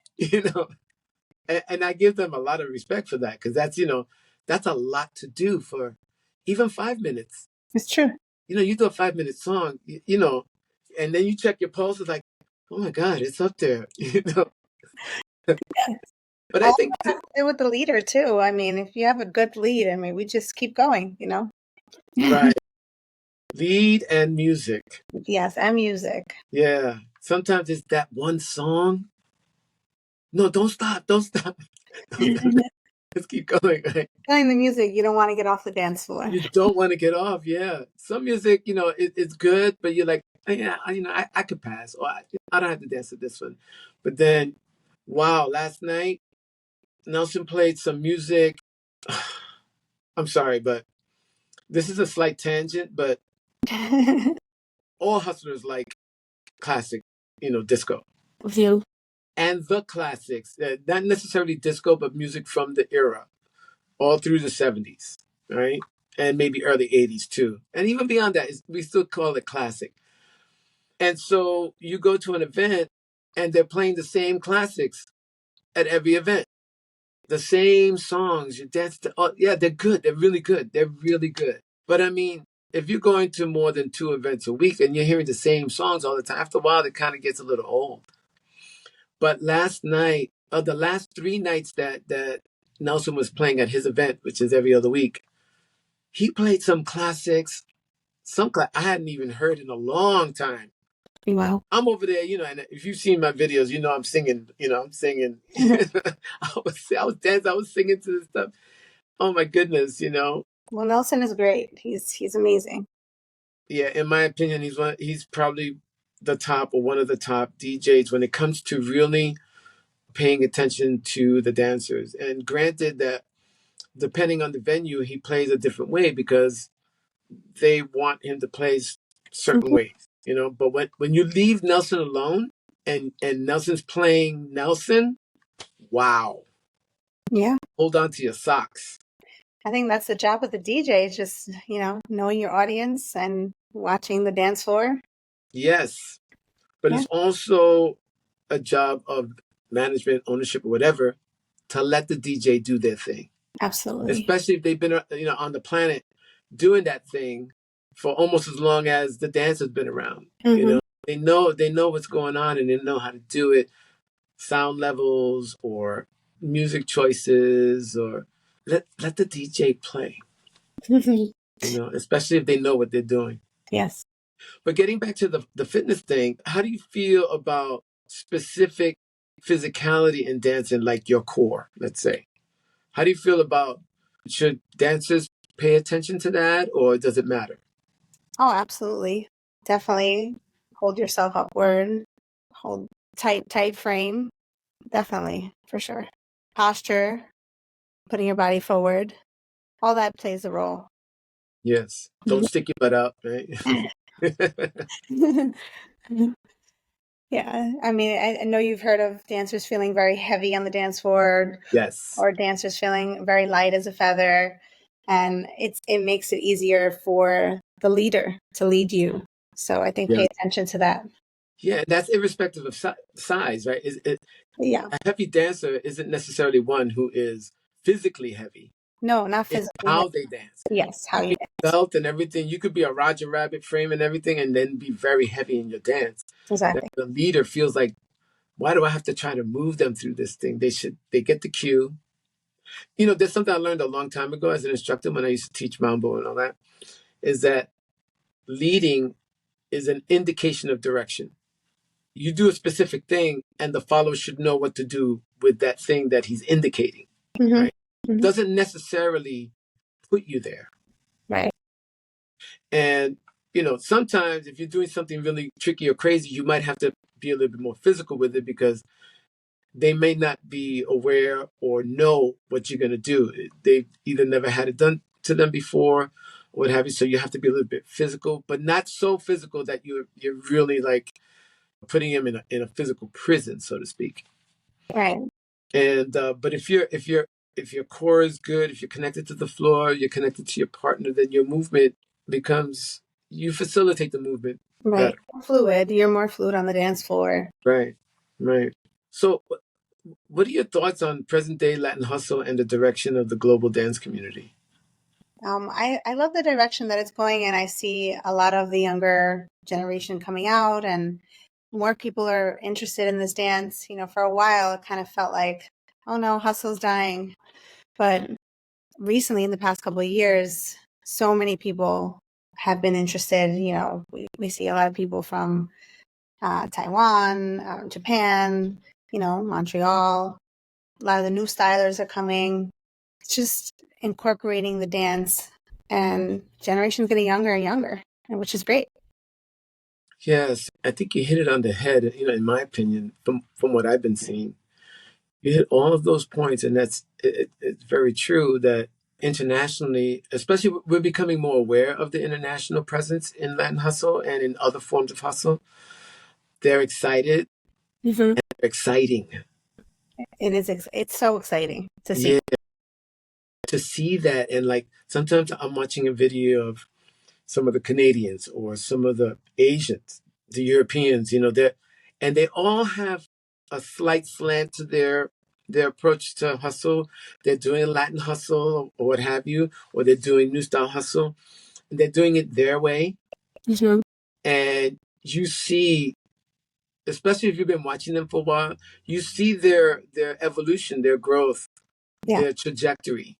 And I give them a lot of respect for that, because that's a lot to do for even 5 minutes. It's true. You do a 5 minute song, and then you check your pulse. It's like, oh my God, it's up there. But I All think has to do with the leader too. I mean, if you have a good lead, I mean, we just keep going. right, lead and music. Yes, and music. Yeah, sometimes it's that one song. No, don't stop. Don't stop. Let's keep going. Right? Playing the music, you don't want to get off the dance floor. You don't want to get off. Yeah, some music, it's good, but you're like, Yeah, I could pass, or I don't have to dance to this one. But then, wow, last night Nelson played some music. I'm sorry, but this is a slight tangent, but all hustlers like classic, disco. View. And the classics, not necessarily disco, but music from the era, all through the 70s, right? And maybe early 80s too. And even beyond that, we still call it classic. And so you go to an event and they're playing the same classics at every event. The same songs. You dance to, oh, yeah, they're good. They're really good. They're really good. But I mean, if you're going to more than 2 events a week and you're hearing the same songs all the time, after a while, it kind of gets a little old. But last night, the last 3 nights that Nelson was playing at his event, which is every other week, he played some classics, I hadn't even heard in a long time. Wow. I'm over there, and if you've seen my videos, I'm singing, I'm singing. I was dancing, I was singing to this stuff. Oh my goodness, Well, Nelson is great. He's amazing. Yeah, in my opinion, he's probably the top or one of the top DJs when it comes to really paying attention to the dancers. And granted that depending on the venue, he plays a different way because they want him to play certain Mhm. ways, But when you leave Nelson alone and Nelson's playing Nelson, wow. Yeah. Hold on to your socks. I think that's the job of the DJ, is just, knowing your audience and watching the dance floor. Yes. But Yeah, it's also a job of management, ownership, or whatever, to let the DJ do their thing. absolutely. Especially if they've been, on the planet doing that thing for almost as long as the dance has been around. Mm-hmm. They know what's going on and they know how to do it. Sound levels or music choices, or let the DJ play. Especially if they know what they're doing. Yes. But getting back to the fitness thing, how do you feel about specific physicality in dancing, like your core, let's say? How do you feel about, should dancers pay attention to that, or does it matter? Oh, absolutely. Definitely hold yourself upward. Hold tight frame. Definitely, for sure. Posture, putting your body forward. All that plays a role. Yes. Don't stick your butt out, right? Yeah, I mean, I know you've heard of dancers feeling very heavy on the dance floor, Yes. or dancers feeling very light as a feather, and it makes it easier for the leader to lead you. So I think Yeah. pay attention to that. Yeah. That's irrespective of size, right? Yeah. A heavy dancer isn't necessarily one who is physically heavy. No, not It's physically heavy. how they dance. Yes, how You you can dance. belt and everything. You could be a Roger Rabbit frame and everything, and then be very heavy in your dance. Exactly. The leader feels like, why do I have to try to move them through this thing? They get the cue. There's something I learned a long time ago as an instructor when I used to teach Mambo and all that, is that leading is an indication of direction. You do a specific thing, and the follower should know what to do with that thing that he's indicating, Hmm. right? Doesn't necessarily put you there. Right. And, sometimes if you're doing something really tricky or crazy, you might have to be a little bit more physical with it because they may not be aware or know what you're going to do. They've either never had it done to them before, or what have you. So you have to be a little bit physical, but not so physical that you're really like putting him in a physical prison, so to speak. Right. And but if your core is good, if you're connected to the floor, you're connected to your partner, then your movement becomes, you facilitate the movement Right. better. Fluid. You're more fluid on the dance floor. Right. Right. So what are your thoughts on present day Latin hustle and the direction of the global dance community? I love the direction that it's going, and I see a lot of the younger generation coming out, and more people are interested in this dance. For a while, it kind of felt like, oh no, hustle's dying. But recently, in the past couple of years, so many people have been interested. We see a lot of people from Taiwan, Japan, Montreal. A lot of the new stylers are coming. It's just incorporating the dance, and generations getting younger and younger, which is great. Yes, I think you hit it on the head, in my opinion, from what I've been seeing. You hit all of those points, and it's very true that internationally, especially we're becoming more aware of the international presence in Latin hustle and in other forms of hustle. They're excited, Mhm. exciting. It is. It's so exciting to see. Yeah, to see that, and like sometimes I'm watching a video of some of the Canadians or some of the Asians, the Europeans, and they all have a slight slant to their approach to hustle. They're doing Latin hustle or what have you, or they're doing new style hustle, and they're doing it their way. Mhm. And you see, especially if you've been watching them for a while, you see their evolution, their growth, Yeah. their trajectory.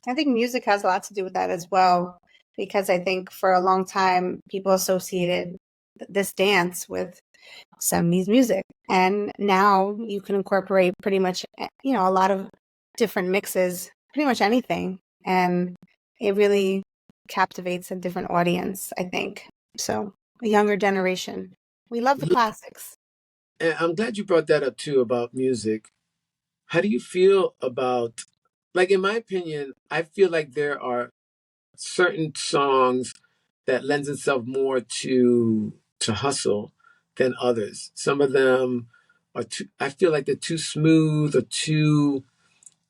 I think music has a lot to do with that as well, because I think for a long time people associated this dance with 70s music. And now you can incorporate pretty much, a lot of different mixes, pretty much anything. And it really captivates a different audience, I think. So, a younger generation. We love the classics. And I'm glad you brought that up too about music. How do you feel about, like, in my opinion, I feel like there are certain songs that lends itself more to hustle than others. Some of them are too, I feel like they're too smooth or too,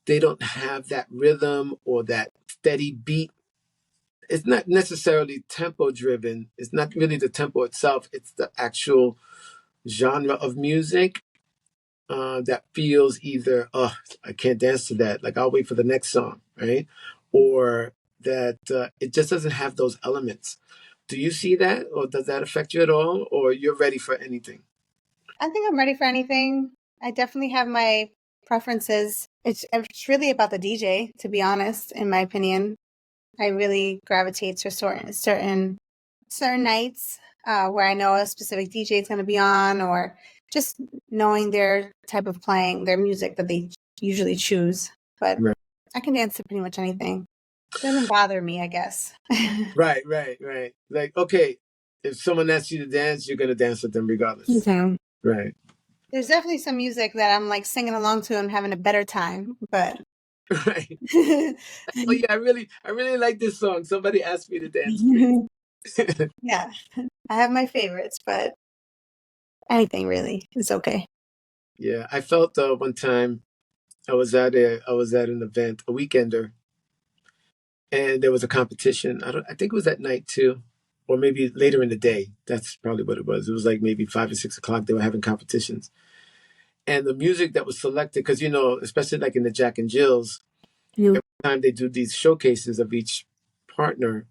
they don't have that rhythm or that steady beat. It's not necessarily tempo driven. It's not really the tempo itself. It's the actual genre of music that feels either, oh, I can't dance to that. Like I'll wait for the next song, right? Or that it just doesn't have those elements. Do you see that, or does that affect you at all, or you're ready for anything? I think I'm ready for anything. I definitely have my preferences. It's really about the DJ, to be honest, in my opinion. I really gravitate to certain nights where I know a specific DJ is going to be on, or just knowing their type of playing, their music that they usually choose. But Right, I can dance to pretty much anything. Doesn't bother me, I guess. right. Like, okay, if someone asks you to dance, you're gonna dance with them regardless. Okay. Right, There's definitely some music that I'm like singing along to and having a better time, but right. Oh yeah, I really like this song. Somebody asked me to dance, please. yeah, I have my favorites, but anything really is okay. Yeah, I felt one time I was at an event, a weekender, and there was a competition. I think it was at night too, or maybe later in the day. That's probably what it was. It was like maybe 5 or 6 o'clock. They were having competitions, and the music that was selected, because especially like in the Jack and Jills, You. every time they do these showcases of each partner,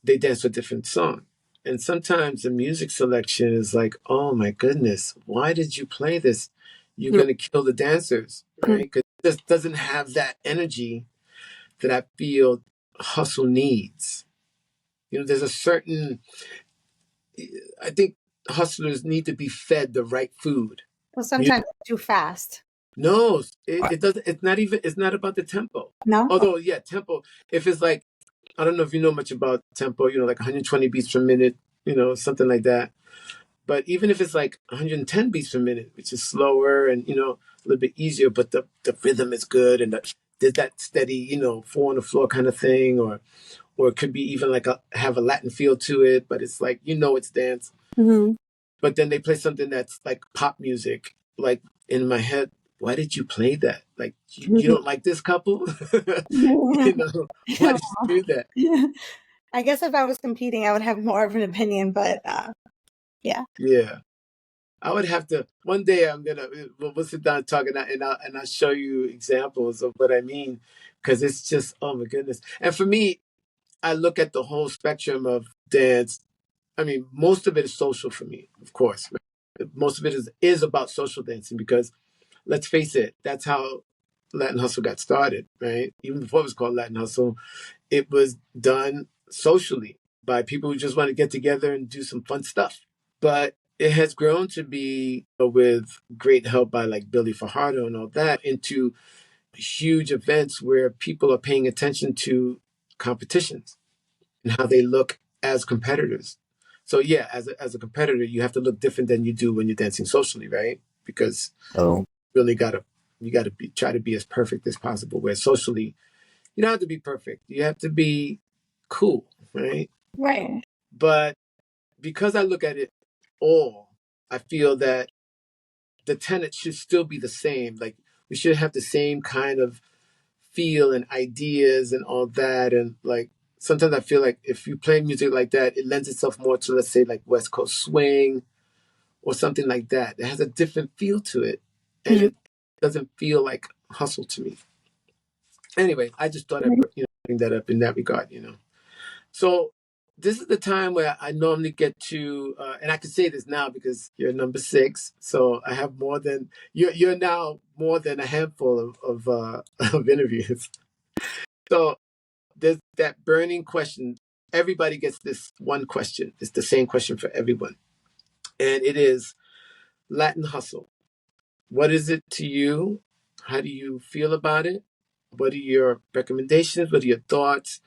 they dance to a different song. And sometimes the music selection is like, oh my goodness, why did you play this? You're You. gonna kill the dancers, right? Because it just doesn't have that energy that I feel hustle needs. There's a certain, I think hustlers need to be fed the right food. Well, Mu- sometimes too fast. No, it doesn't, it's not about the tempo. No? Although, yeah, tempo, if it's like, I don't know if you know much about tempo, like 120 beats per minute, something like that. But even if it's like 110 beats per minute, which is slower and, a little bit easier, but the rhythm is good and there's that steady, four on the floor kind of thing, or it could be even like have a Latin feel to it, but it's like it's dance. Hmm. But then they play something that's like pop music, like in my head. Why did you play that? Like you don't like this couple? Why did you do that? I guess if I was competing, I would have more of an opinion, but yeah. Yeah, I would have to. One day I'm gonna we'll sit down and talk, and I'll show you examples of what I mean, because it's just, oh my goodness. And for me, I look at the whole spectrum of dance. I mean, most of it is social for me, of course. Right? Most of it is about social dancing because, let's face it, that's how Latin Hustle got started, right? Even before it was called Latin Hustle, it was done socially by people who just want to get together and do some fun stuff. But it has grown to be, with great help by like Billy Fajardo and all that, into huge events where people are paying attention to competitions and how they look as competitors. So yeah, as a competitor, you have to look different than you do when you're dancing socially, right? Because Oh, really you gotta try to be as perfect as possible. Where socially, you don't have to be perfect. You have to be cool, right? Right. But because I look at it all, I feel that the tenets should still be the same. Like we should have the same kind of feel and ideas and all that. And like sometimes I feel like if you play music like that, it lends itself more to, let's say, like West Coast swing or something like that. It has a different feel to it, and Mm. it doesn't feel like hustle to me. Anyway, I just thought I'd bring that up in that regard. So this is the time where I normally get to, and I can say this now because you're number six, so I have more than you're now more than a handful of of interviews. So there's that burning question. Everybody gets this one question. It's the same question for everyone, and it is Latin hustle. What is it to you? How do you feel about it? What are your recommendations? What are your thoughts?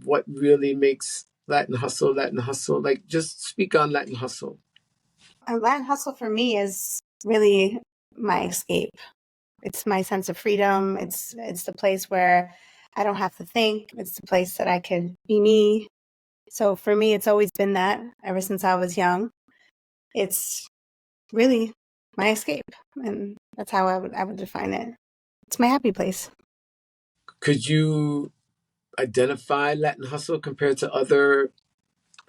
What really makes Latin hustle Latin hustle? Like, just speak on Latin hustle. Latin hustle for me is really my escape. It's my sense of freedom. It's the place where I don't have to think. It's the place that I can be me. So for me, it's always been that ever since I was young. It's really my escape, and that's how I would define it. It's my happy place. Could you identify Latin hustle compared to other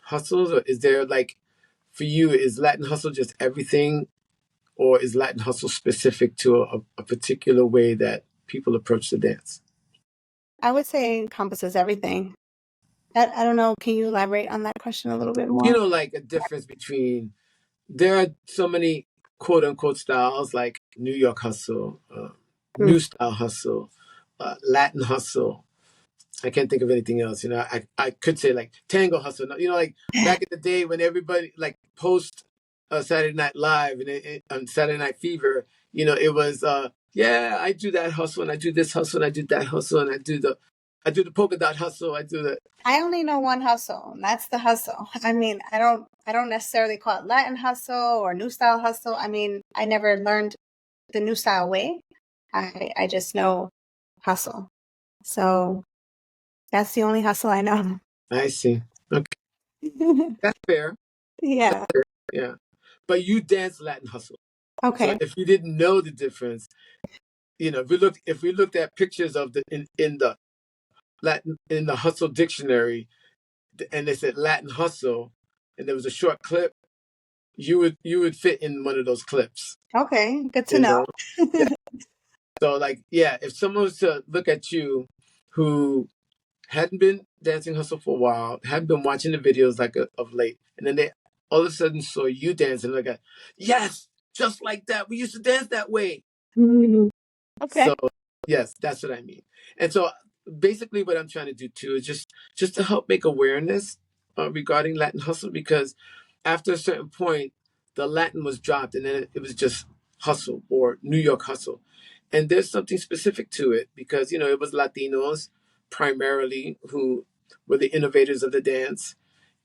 hustles? Or is there like, for you, is Latin hustle just everything? Or is Latin hustle specific to a particular way that people approach the dance? I would say it encompasses everything. I don't know. Can you elaborate on that question a little bit more? Like a difference between, there are so many quote unquote styles like New York hustle, Mm. new style hustle, Latin hustle. I can't think of anything else. I could say like tango hustle. Like back in the day when everybody like post Saturday Night Live and on Saturday Night Fever, it was yeah, I do that hustle and I do this hustle and I do that hustle and I do the polka dot hustle. I do the I only know one hustle, and that's the hustle. I mean, I don't necessarily call it Latin hustle or new style hustle. I mean, I never learned the new style way. I just know hustle. So that's the only hustle I know. I see. Okay, that's fair. Yeah. Yeah, but you dance Latin hustle. So Okay. if you didn't know the difference, if we looked at pictures of in the Latin in the hustle dictionary, and they said Latin hustle, and there was a short clip, you would fit in one of those clips. Okay. Good to You know. know, yeah. So like, yeah, if someone was to look at you, who hadn't been dancing hustle for a while, hadn't been watching the videos like of late, and then they all of a sudden saw you dancing, like, yes, just like that. We used to dance that way. Mhm. Okay. So yes, that's what I mean. And so basically what I'm trying to do too is just to help make awareness regarding Latin hustle, because after a certain point the Latin was dropped and then it was just hustle or New York hustle. And there's something specific to it because it was Latinos primarily who were the innovators of the dance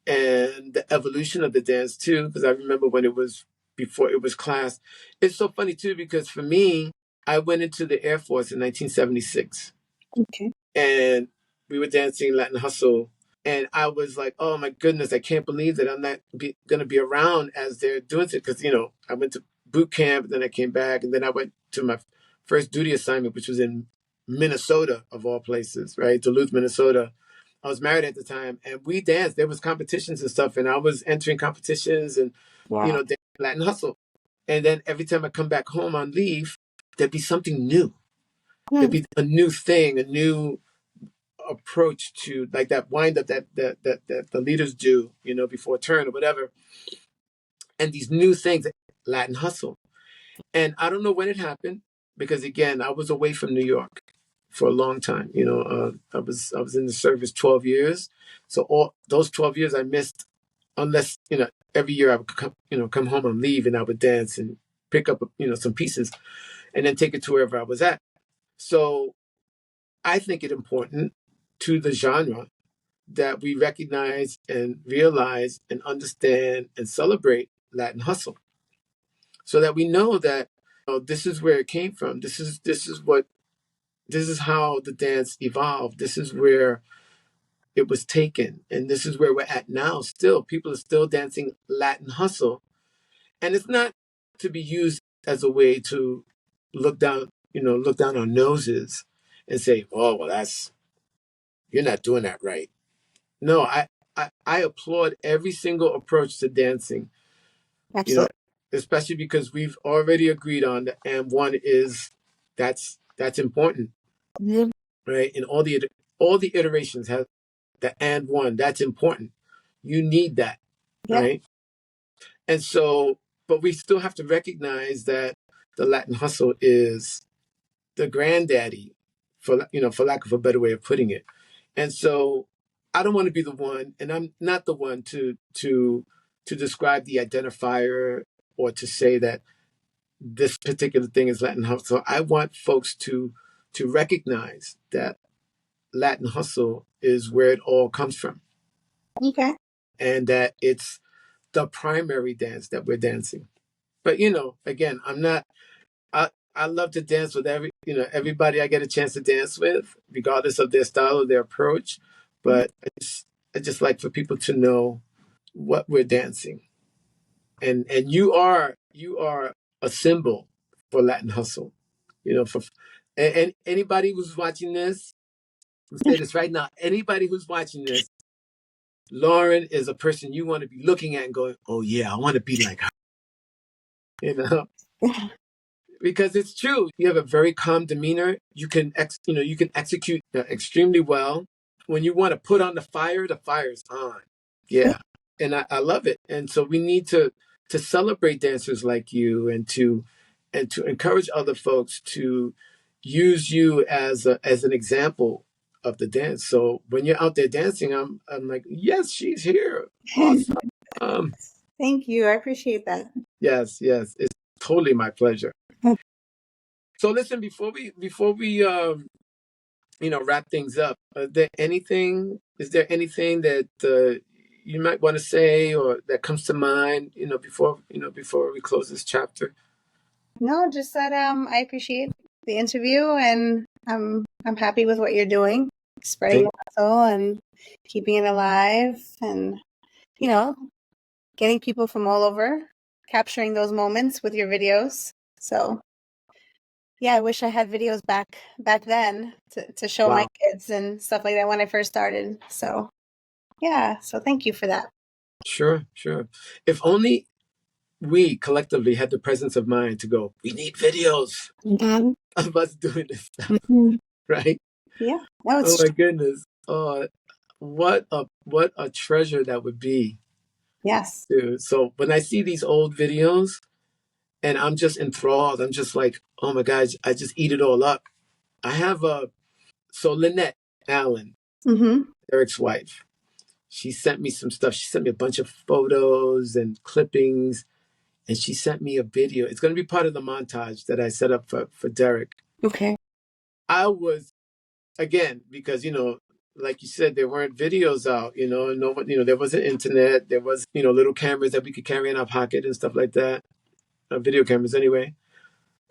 and the evolution of the dance too, because I remember when it was before it was class. It's so funny too because for me, I went into the Air Force in 1976 Okay. and we were dancing Latin hustle, and I was like, oh my goodness, I can't believe that I'm not going to be around as they're doing it, because I went to boot camp, then I came back, and then I went to my first duty assignment, which was in Minnesota of all places, right? Duluth, Minnesota. I was married at the time, and we danced. There was competitions and stuff, and I was entering competitions and Wow. dancing Latin hustle. And then every time I come back home on leave, there'd be something new. There'd Hmm. be a new thing, a new approach to like that wind up that the leaders do, before turn or whatever, and these new things, Latin hustle. And I don't know when it happened because again, I was away from New York for a long time. I was in the service 12 years, so all those 12 years I missed, unless every year I would come home on leave and I would dance and pick up some pieces and then take it to wherever I was at. So I think it important to the genre that we recognize and realize and understand and celebrate Latin hustle, so that we know that, this is where it came from. This is how the dance evolved. This is where it was taken, and this is where we're at now. Still, people are still dancing Latin hustle, and it's not to be used as a way to look down our noses and say, "Oh, well, you're not doing that right." No, I applaud every single approach to dancing, Absolutely. especially because we've already agreed on that, and one is that's important, Yeah. right? And all the iterations have the and one. That's important. You need that, Yep. right? And so, but we still have to recognize that the Latin hustle is the granddaddy, for lack of a better way of putting it. And so, I don't want to be the one, and I'm not the one to describe the identifier or to say that this particular thing is Latin hustle. I want folks to recognize that Latin hustle is where it all comes from, Okay. and that it's the primary dance that we're dancing. But again, I'm not. I love to dance with everybody I get a chance to dance with, regardless of their style or their approach. But I just like for people to know what we're dancing, and you are a symbol for Latin hustle. For and anybody who's watching this, I'll say this right now. Anybody who's watching this, Lauren is a person you want to be looking at and going, "Oh yeah, I want to be like her." You know, because it's true. You have a very calm demeanor. You can execute extremely well. When you want to put on the fire's on. Yeah, and I love it. And so we need to celebrate dancers like you, and to encourage other folks to use you as an example of the dance. So when you're out there dancing, I'm like, yes, she's here. Awesome. Thank you. I appreciate that. Yes, it's totally my pleasure. So listen, before we wrap things up, is there anything that you might want to say or that comes to mind, before we close this chapter? No, just that I appreciate the interview, and I'm happy with what you're doing, spreading the hustle and keeping it alive, and getting people from all over, capturing those moments with your videos. So yeah, I wish I had videos back then to show my Wow. kids and stuff like that when I first started. So yeah, so thank you for that. Sure. If only we collectively had the presence of mind to go, we need videos of us doing this stuff, right? Yeah. No, Oh it's my goodness. Oh, what a treasure that would be. yes. Dude. So when I see these old videos and I'm just enthralled, I'm just like, oh my God, I just eat it all up. I have so Lynette Allen, Mm-hmm. Eric's wife, she sent me some stuff. She sent me a bunch of photos and clippings, and she sent me a video. It's going to be part of the montage that I set up for Derek. Okay. I was, again, because, like you said, there weren't videos out, no, there wasn't internet. There was, little cameras that we could carry in our pocket and stuff like that. Video cameras anyway.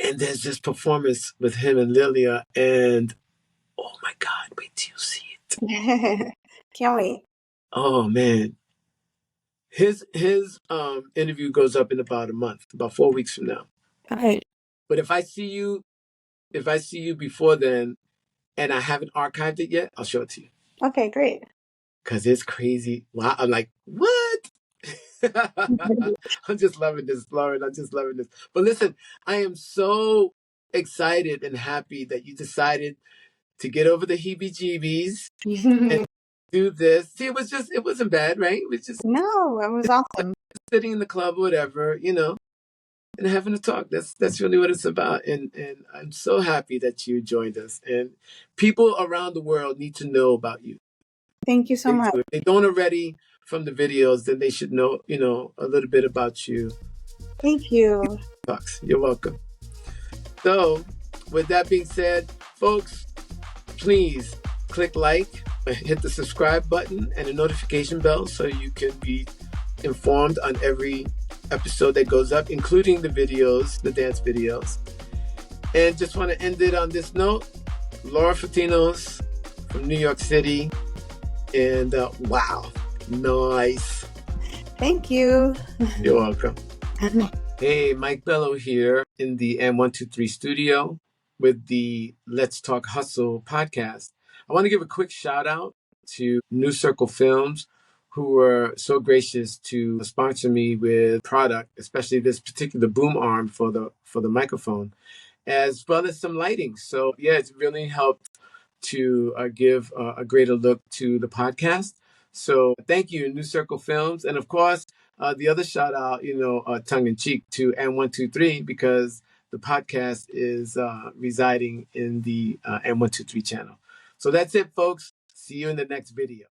And there's this performance with him and Lilia, and oh my God, wait till you see it. Can't wait. Oh man. His interview goes up in about a month, about 4 weeks from now. All right. But if I see you before then and I haven't archived it yet, I'll show it to you. Okay, great. Cause it's crazy. Wow. I'm like, what? I'm just loving this, Lauren. I'm just loving this. But listen, I am so excited and happy that you decided to get over the heebie-jeebies and do this. See, it wasn't bad, right? It was just No, it was awesome. sitting in the club or whatever, and having a talk. That's really what it's about. And I'm so happy that you joined us. And people around the world need to know about you. Thank you so much. If they don't already from the videos, then they should know, a little bit about you. Thank you. Talks. You're welcome. So, with that being said, folks, please click like, hit the subscribe button and the notification bell so you can be informed on every episode that goes up, including the videos, the dance videos. And just want to end it on this note. Lauren Fotinos from New York City. And wow, nice. Thank you. You're welcome. Hey, Mike Bello here in the M123 studio with the Let's Talk Hustle podcast. I want to give a quick shout out to New Circle Films, who were so gracious to sponsor me with product, especially this particular boom arm for the microphone, as well as some lighting. So yeah, it's really helped to give a greater look to the podcast. So thank you, New Circle Films. And of course, the other shout out, tongue in cheek to M123, because the podcast is residing in the M123 channel. So that's it, folks. See you in the next video.